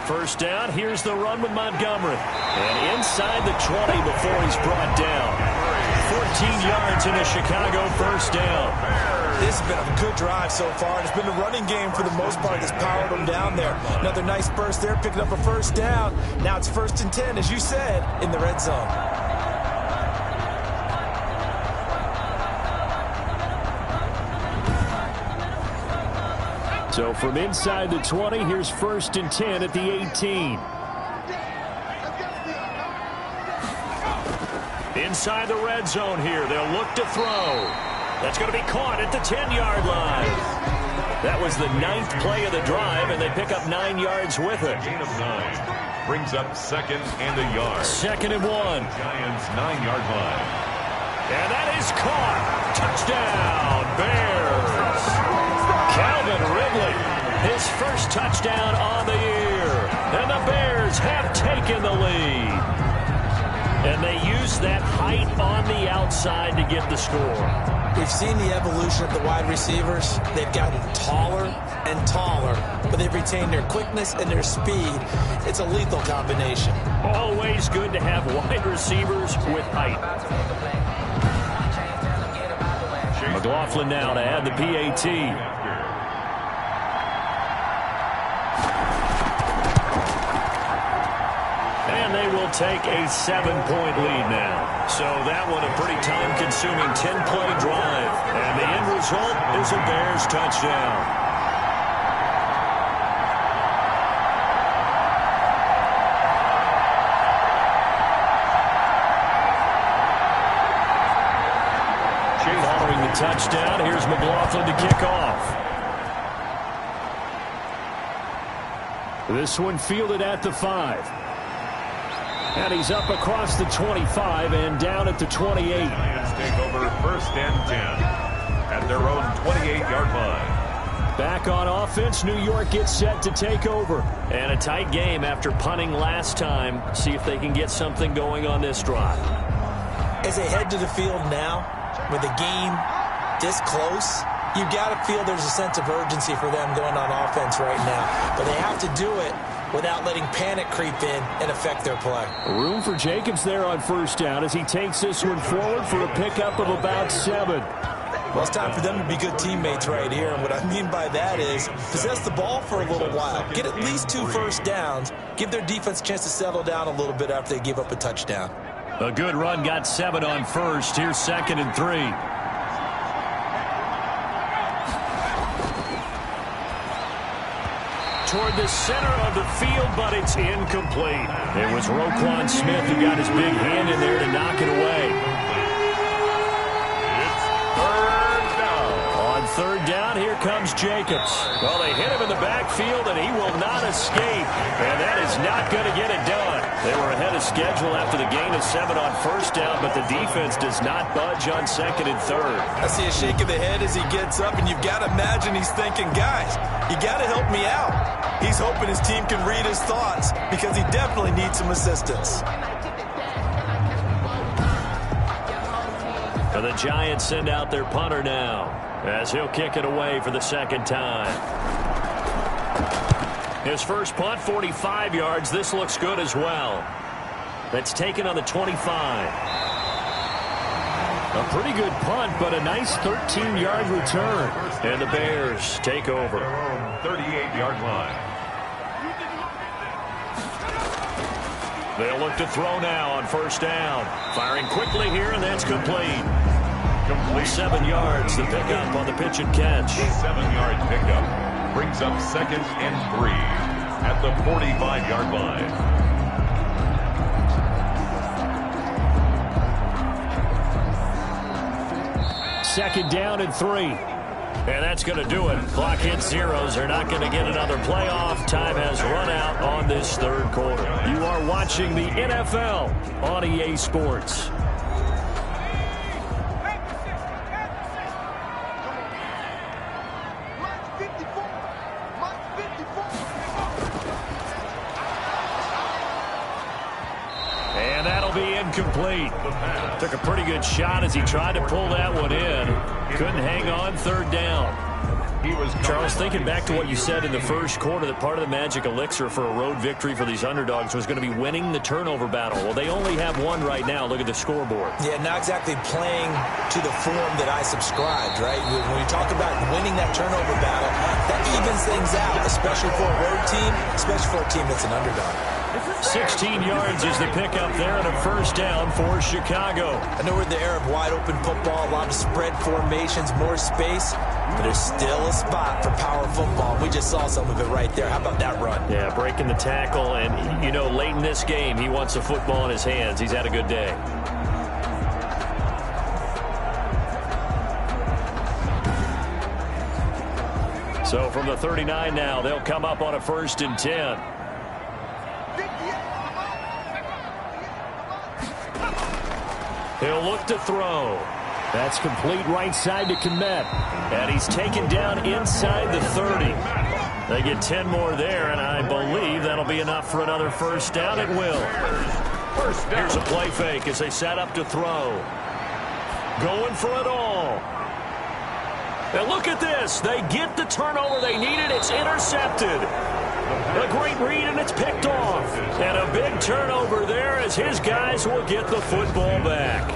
1st down, here's the run with Montgomery. And inside the 20 before he's brought down. 14 yards in a Chicago 1st down. This has been a good drive so far. It's been the running game for the most part that's powered them down there. Another nice burst there, picking up a 1st down. Now it's 1st and 10, as you said, in the red zone. So from inside the 20, here's 1st and 10 at the 18. Inside the red zone here, they'll look to throw. That's going to be caught at the 10-yard line. That was the 9th play of the drive, and they pick up 9 yards with it. Gain of 9 brings up 2nd and a yard. 2nd and 1. Giants 9-yard line. And that is caught. Touchdown, Bears. Calvin Ridley, his 1st touchdown on the year. And the Bears have taken the lead. And they use that height on the outside to get the score. We've seen the evolution of the wide receivers. They've gotten taller and taller, but they've retained their quickness and their speed. It's a lethal combination. Always good to have wide receivers with height. McLaughlin now to add the PAT. And they will take a 7-point lead now. So that one a pretty time-consuming 10-play drive. And the end result is a Bears touchdown. Following the touchdown, here's McLaughlin to kick off. This one fielded at the 5. And he's up across the 25 and down at the 28. Lions take over 1st and 10 at their own 28-yard line. Back on offense, New York gets set to take over. And a tight game after punting last time. See if they can get something going on this drive. As they head to the field now, with the game this close, you got to feel there's a sense of urgency for them going on offense right now. But they have to do it without letting panic creep in and affect their play. Room for Jacobs there on 1st down as he takes this one forward for a pickup of about 7. Well, it's time for them to be good teammates right here. And what I mean by that is possess the ball for a little while. Get at least 2 first downs. Give their defense a chance to settle down a little bit after they give up a touchdown. A good run got 7 on 1st. Here's 2nd and 3. Toward the center of the field, but it's incomplete. It was Roquan Smith who got his big hand in there to knock it away. It's 3rd down. On 3rd down, here comes Jacobs. Well, they hit him in the backfield, and he will not escape. And that is not going to get it done. They were ahead of schedule after the gain of 7 on 1st down, but the defense does not budge on 2nd and 3rd. I see a shake of the head as he gets up, and you've got to imagine he's thinking, guys, you got to help me out. He's hoping his team can read his thoughts because he definitely needs some assistance. The Giants send out their punter now as he'll kick it away for the 2nd time. His first punt, 45 yards. This looks good as well. That's taken on the 25. A pretty good punt, but a nice 13-yard return. And the Bears take over. 38-yard line. They'll look to throw now on 1st down. Firing quickly here, and that's complete. 7 yards, the pickup on the pitch and catch. 7-yard pickup brings up 2nd and 3 at the 45-yard line. Second down and 3. And that's going to do it. Clock hits zeros. They're not going to get another playoff. Time has run out on this 3rd quarter. You are watching the NFL on EA Sports. And that'll be incomplete. Took a pretty good shot as he tried to pull that one in. Couldn't hang on 3rd down. Charles, thinking back to what you said in the 1st quarter, that part of the magic elixir for a road victory for these underdogs was going to be winning the turnover battle. Well, they only have one right now. Look at the scoreboard. Yeah, not exactly playing to the form that I subscribed, right? When you talk about winning that turnover battle, that evens things out, especially for a road team, especially for a team that's an underdog. 16 yards is the pickup there and a 1st down for Chicago. I know we're in the era of wide-open football, a lot of spread formations, more space, but there's still a spot for power football. We just saw some of it right there. How about that run? Yeah, breaking the tackle, and, you know, late in this game, he wants the football in his hands. He's had a good day. So from the 39 now, they'll come up on a 1st and 10. He'll look to throw. That's complete right side to Kmet. And he's taken down inside the 30. They get 10 more there, and I believe that'll be enough for another 1st down. It will. Here's a play fake as they set up to throw. Going for it all. And look at this. They get the turnover they needed. It's intercepted. A great read, and it's picked off. And a big turnover there as his guys will get the football back.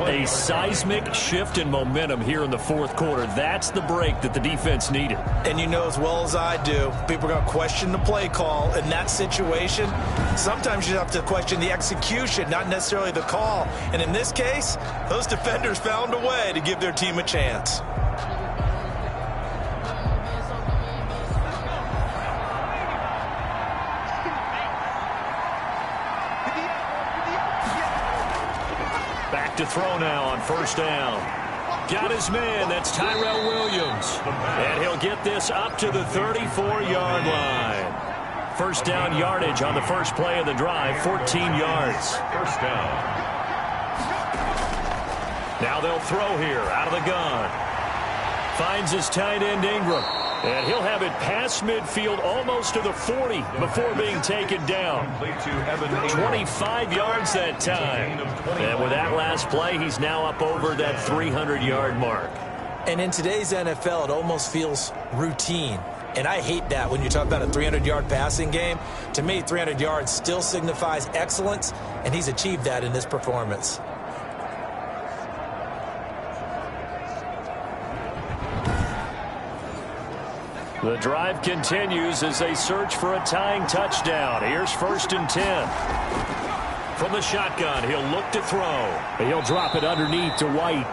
A seismic shift in momentum here in the fourth quarter. That's the break that the defense needed. And you know as well as I do, people are going to question the play call in that situation. Sometimes you have to question the execution, not necessarily the call. And in this case, those defenders found a way to give their team a chance. Back to throw now on first down. Got his man. That's Tyrell Williams. And he'll get this up to the 34-yard line. First down yardage on the first play of the drive, 14 yards. First down. Now they'll throw here out of the gun. Finds his tight end Ingram. And he'll have it past midfield almost to the 40 before being taken down. 25 yards that time. And with that last play, he's now up over that 300-yard mark. And in today's NFL, it almost feels routine. And I hate that when you talk about a 300-yard passing game. To me, 300 yards still signifies excellence, and he's achieved that in this performance. The drive continues as they search for a tying touchdown. Here's first and 10. From the shotgun, he'll look to throw. He'll drop it underneath to White.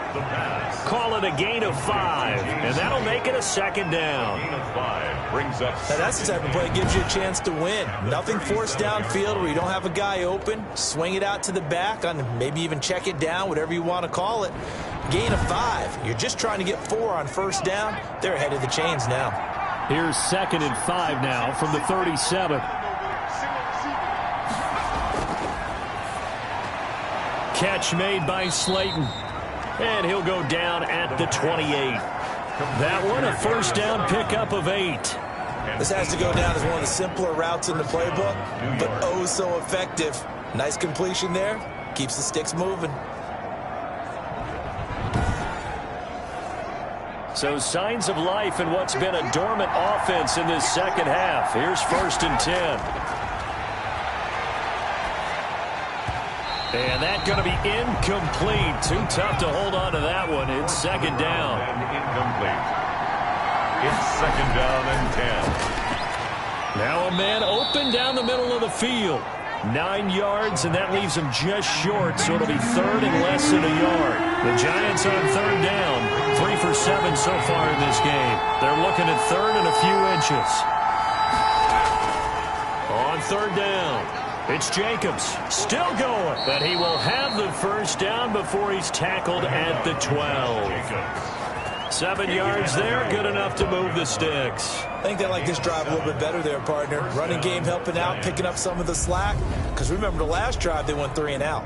Call it a gain of 5, and that'll make it a second down. Gain of 5 brings up. Now that's the type of play that gives you a chance to win. Nothing forced downfield where you don't have a guy open. Swing it out to the back, on maybe even check it down, whatever you want to call it. Gain of 5. You're just trying to get 4 on first down. They're ahead of the chains now. Here's second and 5 now from the 37. Catch made by Slayton. And he'll go down at the 28. That one, a first down pickup of 8. This has to go down as one of the simpler routes in the playbook, but oh so effective. Nice completion there. Keeps the sticks moving. So signs of life in what's been a dormant offense in this second half. Here's first and 10. And that's going to be incomplete. Too tough to hold on to that one. It's second down. And incomplete. It's second down and 10. Now a man open down the middle of the field. 9 yards, and that leaves him just short, so it'll be third and less than a yard. The Giants on third down, 3 for 7 so far in this game. They're looking at third and a few inches. On third down, it's Jacobs, still going, but he will have the first down before he's tackled at the 12. 7 yards there, good enough to move the sticks. I think they like this drive a little bit better there, partner. Running game helping out, picking up some of the slack. Because remember the last drive, they went 3 and out.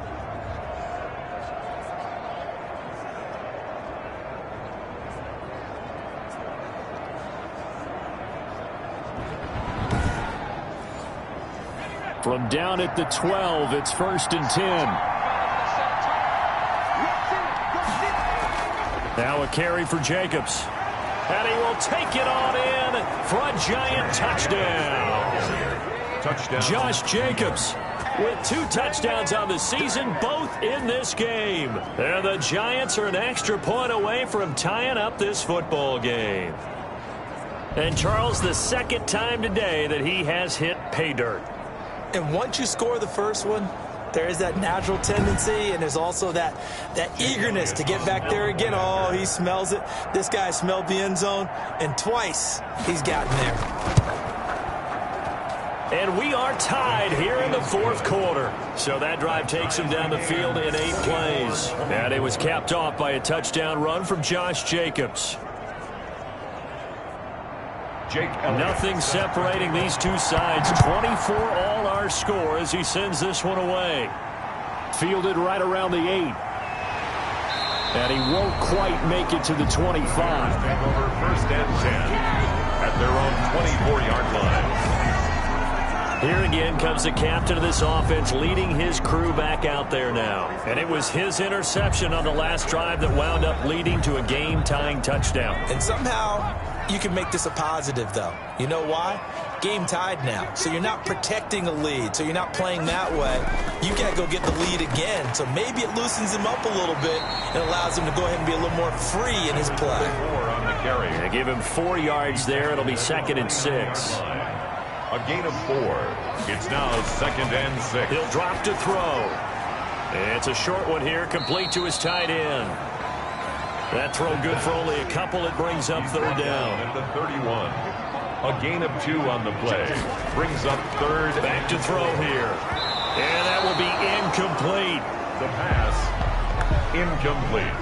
From down at the 12, it's first and 10. Now a carry for Jacobs. And he will take it on in for a Giant touchdown. Touchdown. Josh Jacobs with 2 touchdowns on the season, both in this game. And the Giants are an extra point away from tying up this football game. And Charles, the second time today that he has hit pay dirt. And once you score the first one, there is that natural tendency, and there's also that eagerness to get back there again. Oh, he smells it. This guy smelled the end zone, and twice he's gotten there. And we are tied here in the fourth quarter. So that drive takes him down the field in 8 plays. And it was capped off by a touchdown run from Josh Jacobs. Nothing separating these two sides. 24 all our score as he sends this one away. Fielded right around the 8. And he won't quite make it to the 25. Over first and 10 at their own 24-yard line. Here again comes the captain of this offense leading his crew back out there now. And it was his interception on the last drive that wound up leading to a game-tying touchdown. And somehow you can make this a positive, though. You know why? game tied now, so you're not protecting a lead, so you're not playing that way. You got to go get the lead again, so maybe it loosens him up a little bit and allows him to go ahead and be a little more free in his play. They give him 4 yards there. It'll be 2nd and 6. A gain of 4. It's now 2nd and 6. He'll drop to throw. It's a short one here, complete to his tight end. That throw good for only a couple. It brings up 3rd down. At the 31. A gain of 2 on the play. Brings up 3rd. Back to throw here. And that will be incomplete. The pass, incomplete.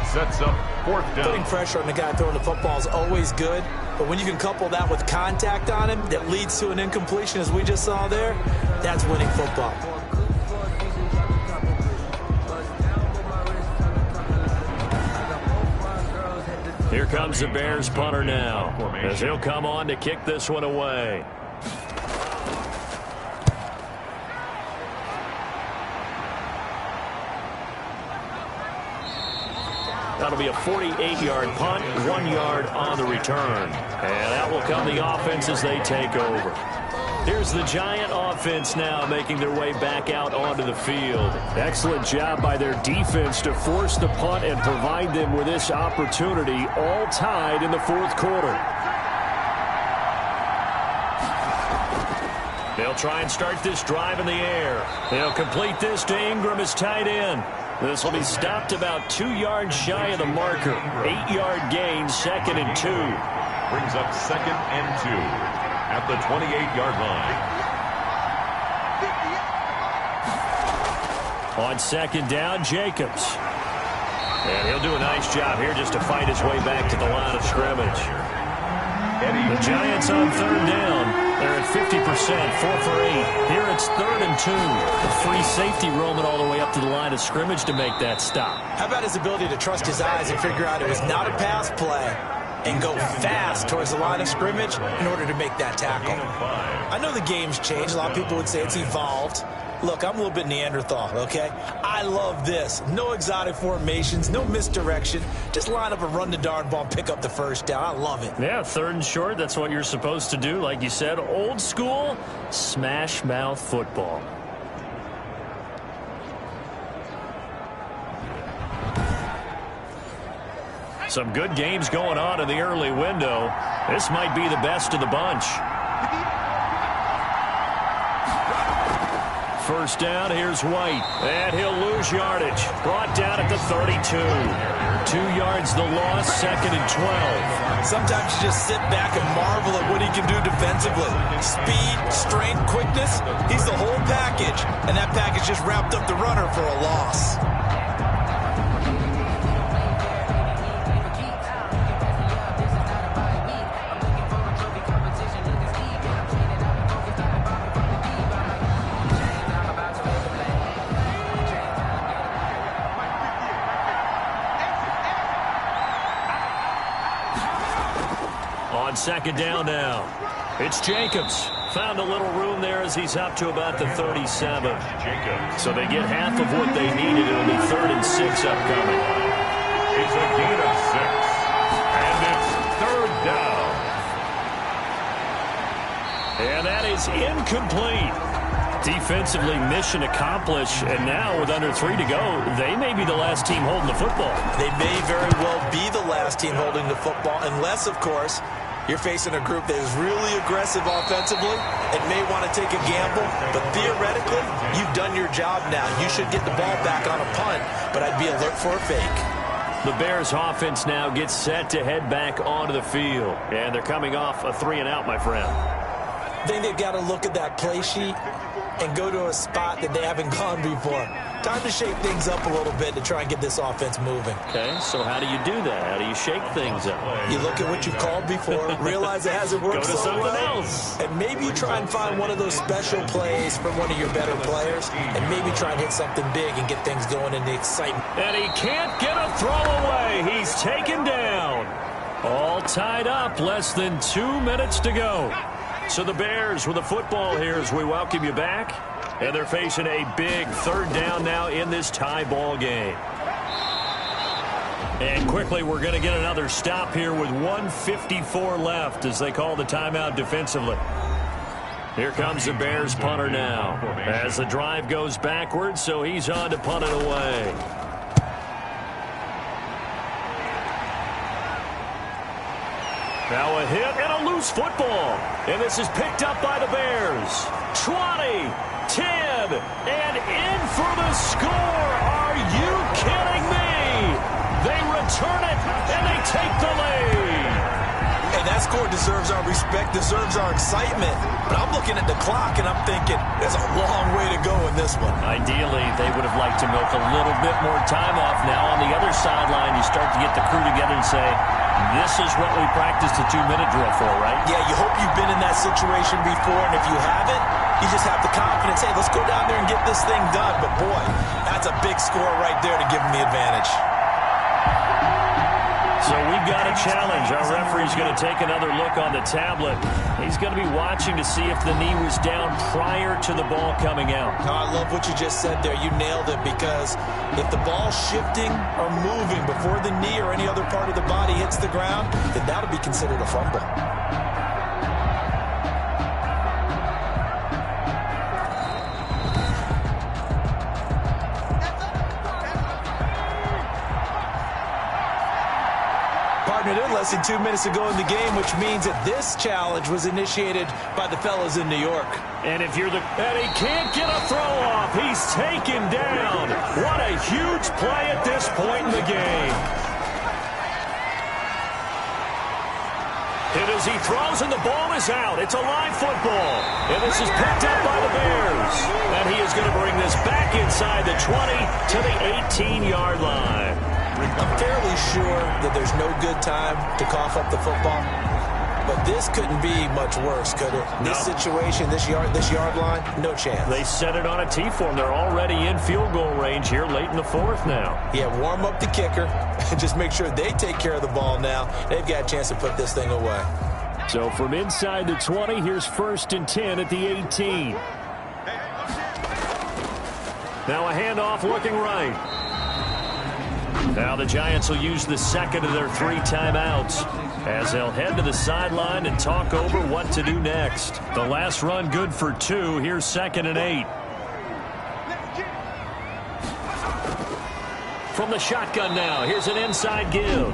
Sets up 4th down. Putting pressure on the guy throwing the football is always good, but when you can couple that with contact on him that leads to an incompletion, as we just saw there, that's winning football. Here comes the Bears punter now, as he'll come on to kick this one away. That'll be a 48-yard punt, 1 yard on the return. And that will come the offense as they take over. Here's the Giant offense now making their way back out onto the field. Excellent job by their defense to force the punt and provide them with this opportunity, all tied in the 4th quarter. They'll try and start this drive in the air. They'll complete this to Ingram as tight end. This will be stopped about 2 yards shy of the marker. 8-yard gain, 2nd and 2. Brings up 2nd and 2 at the 28-yard line. On 2nd down, Jacobs. And he'll do a nice job here just to fight his way back to the line of scrimmage. The Giants on 3rd down. They're at 50%, 4 for 8. Here it's 3rd and 2. The free safety roaming all the way up to the line of scrimmage to make that stop. How about his ability to trust his eyes and figure out it was not a pass play and go fast towards the line of scrimmage in order to make that tackle? I know the game's changed. A lot of people would say it's evolved. Look, I'm a little bit Neanderthal, okay? I love this. No exotic formations, no misdirection. Just line up and run the darn ball and pick up the 1st down. I love it. Yeah, 3rd and short, that's what you're supposed to do. Like you said, old school, smash mouth football. Some good games going on in the early window. This might be the best of the bunch. 1st down, here's White. And he'll lose yardage. Brought down at the 32. 2 yards the loss, 2nd and 12. Sometimes you just sit back and marvel at what he can do defensively. Speed, strength, quickness, he's the whole package. And that package just wrapped up the runner for a loss. On 2nd down now. It's Jacobs. Found a little room there as he's up to about the 37. So they get half of what they needed. It'll be 3rd and 6 upcoming. It's a gain of 6. And it's 3rd down. And that is incomplete. Defensively, mission accomplished. And now with under 3 to go, they may be the last team holding the football. They may very well be the last team holding the football, unless, of course, you're facing a group that is really aggressive offensively and may want to take a gamble. But theoretically, you've done your job now. You should get the ball back on a punt, but I'd be alert for a fake. The Bears offense now gets set to head back onto the field. And they're coming off a 3-and-out, my friend. I think they've got to look at that play sheet and go to a spot that they haven't gone before. Time to shake things up a little bit to try and get this offense moving. Okay, so how do you do that? How do you shake things up? You look at what you've called before, realize it hasn't worked so well. else. And maybe you try and find one of those special plays from one of your better players, and maybe try and hit something big and get things going in the excitement. And he can't get a throw away. He's taken down. All tied up, less than 2 minutes to go. So the Bears with the football here as we welcome you back. And they're facing a big 3rd down now in this tie ball game. And quickly, we're going to get another stop here with 1:54 left as they call the timeout defensively. Here comes the Bears punter now as the drive goes backwards, so he's on to punt it away. Now a hit and a loose football. And this is picked up by the Bears. 20, 10, and in for the score. Are you kidding me? They return it, and they take the lead. Hey, that score deserves our respect, deserves our excitement. But I'm looking at the clock, and I'm thinking there's a long way to go in this one. Ideally, they would have liked to milk a little bit more time off. Now on the other sideline, you start to get the crew together and say, this is what we practiced a 2-minute drill for, right? Yeah, you hope you've been in that situation before, and if you haven't, you just have the confidence, hey, let's go down there and get this thing done. But, boy, that's a big score right there to give them the advantage. So we've got a challenge. Our referee's going to take another look on the tablet. He's going to be watching to see if the knee was down prior to the ball coming out. Oh, I love what you just said there. You nailed it, because if the ball's shifting or moving before the knee or any other part of the body hits the ground, then that'll be considered a fumble. Less than 2 minutes ago in the game, which means that this challenge was initiated by the fellas in New York. And if you're and he can't get a throw off. He's taken down. What a huge play at this point in the game. And as he throws and the ball is out, it's a live football. And this is picked up by the Bears. And he is going to bring this back inside the 20 to the 18-yard line. I'm fairly sure that there's no good time to cough up the football, but this couldn't be much worse, could it? No. This situation, this yard line, no chance. They set it on a T form. They're already in field goal range here late in the fourth now. Yeah, warm up the kicker and just make sure they take care of the ball now. They've got a chance to put this thing away. So from inside the 20, here's 1st and 10 at the 18. Now a handoff looking right. Now the Giants will use the second of their 3 timeouts as they'll head to the sideline and talk over what to do next. The last run good for 2. Here's 2nd and 8. From the shotgun now, here's an inside give.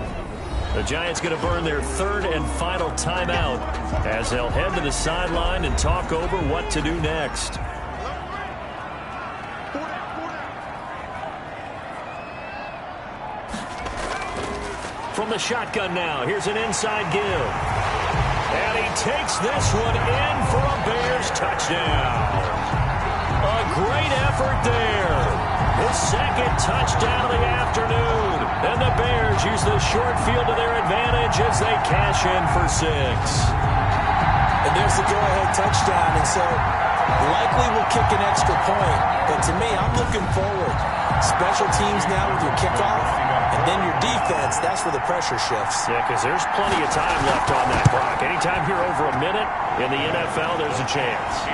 The Giants going to burn their 3rd and final timeout as they'll head to the sideline and talk over what to do next. From the shotgun now, here's an inside give. And he takes this one in for a Bears touchdown. A great effort there. His 2nd touchdown of the afternoon. And the Bears use the short field to their advantage as they cash in for 6. And there's the go-ahead touchdown, and so likely will kick an extra point. But to me, I'm looking forward. Special teams now with your kickoff, and then your defense, that's where the pressure shifts. Yeah, because there's plenty of time left on that clock. Anytime you're over a minute in the NFL, there's a chance.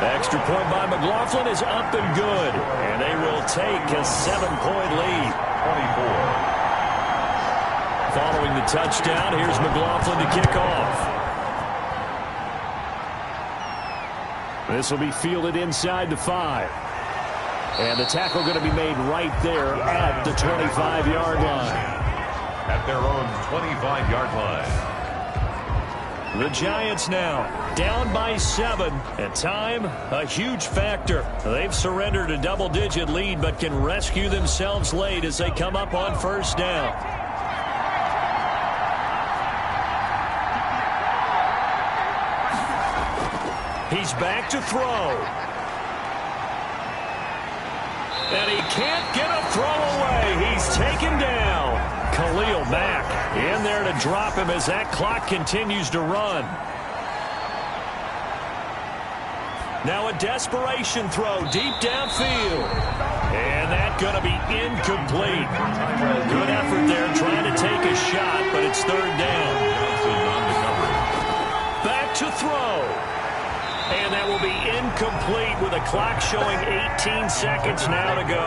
Extra point by McLaughlin is up and good, and they will take a 7-point lead. 24. Following the touchdown, here's McLaughlin to kick off. This will be fielded inside the 5. And the tackle going to be made right there at the 25-yard line. At their own 25-yard line. The Giants now down by 7. And time, a huge factor. They've surrendered a double-digit lead, but can rescue themselves late as they come up on 1st down. He's back to throw. And he can't get a throw away. He's taken down. Khalil Mack in there to drop him as that clock continues to run. Now a desperation throw deep downfield. And that's going to be incomplete. Good effort there trying to take a shot, but it's 3rd down. Back to throw. And And that will be incomplete with a clock showing 18 seconds now to go.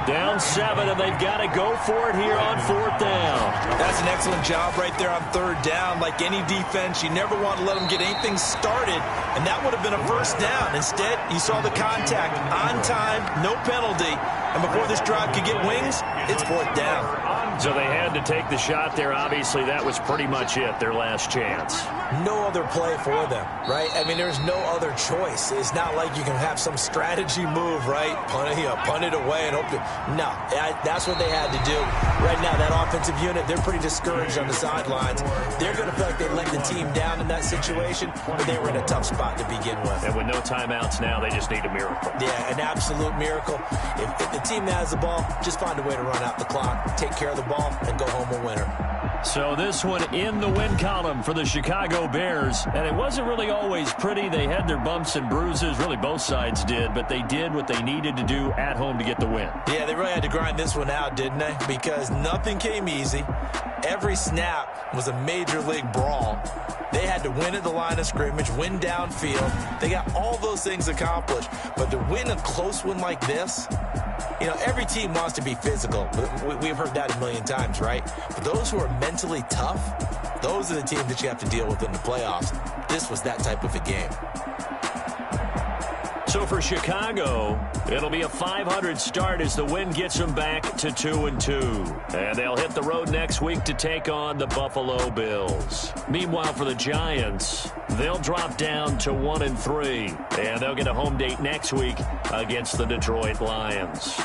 Down 7, and they've got to go for it here on 4th down. That's an excellent job right there on 3rd down. Like any defense, you never want to let them get anything started, and that would have been a 1st down. Instead, you saw the contact on time, no penalty, and before this drive could get wings, it's 4th down. So they had to take the shot there. Obviously, that was pretty much it, their last chance. No other play for them, right? I mean, there's no other choice. It's not like you can have some strategy move, right? Punt it away and hope to... No, that's what they had to do. Right now, that offensive unit, they're pretty discouraged on the sidelines. They're going to feel like they let the team down in that situation, but they were in a tough spot to begin with. And with no timeouts now, they just need a miracle. Yeah, an absolute miracle. If the team has the ball, just find a way to run out the clock, take care of the ball, and go home a winner. So this one in the win column for the Chicago Bears. And it wasn't really always pretty. They had their bumps and bruises. Really, both sides did. But they did what they needed to do at home to get the win. Yeah, they really had to grind this one out, didn't they? Because nothing came easy. Every snap was a major league brawl. They had to win at the line of scrimmage, win downfield. They got all those things accomplished. But to win a close one like this, you know, every team wants to be physical. We've heard that a million times, right? But those who are mentally tough, those are the teams that you have to deal with in the playoffs. This was that type of a game. So for Chicago, it'll be a 500 start as the win gets them back to 2-2. And they'll hit the road next week to take on the Buffalo Bills. Meanwhile, for the Giants, they'll drop down to 1-3. And they'll get a home date next week against the Detroit Lions.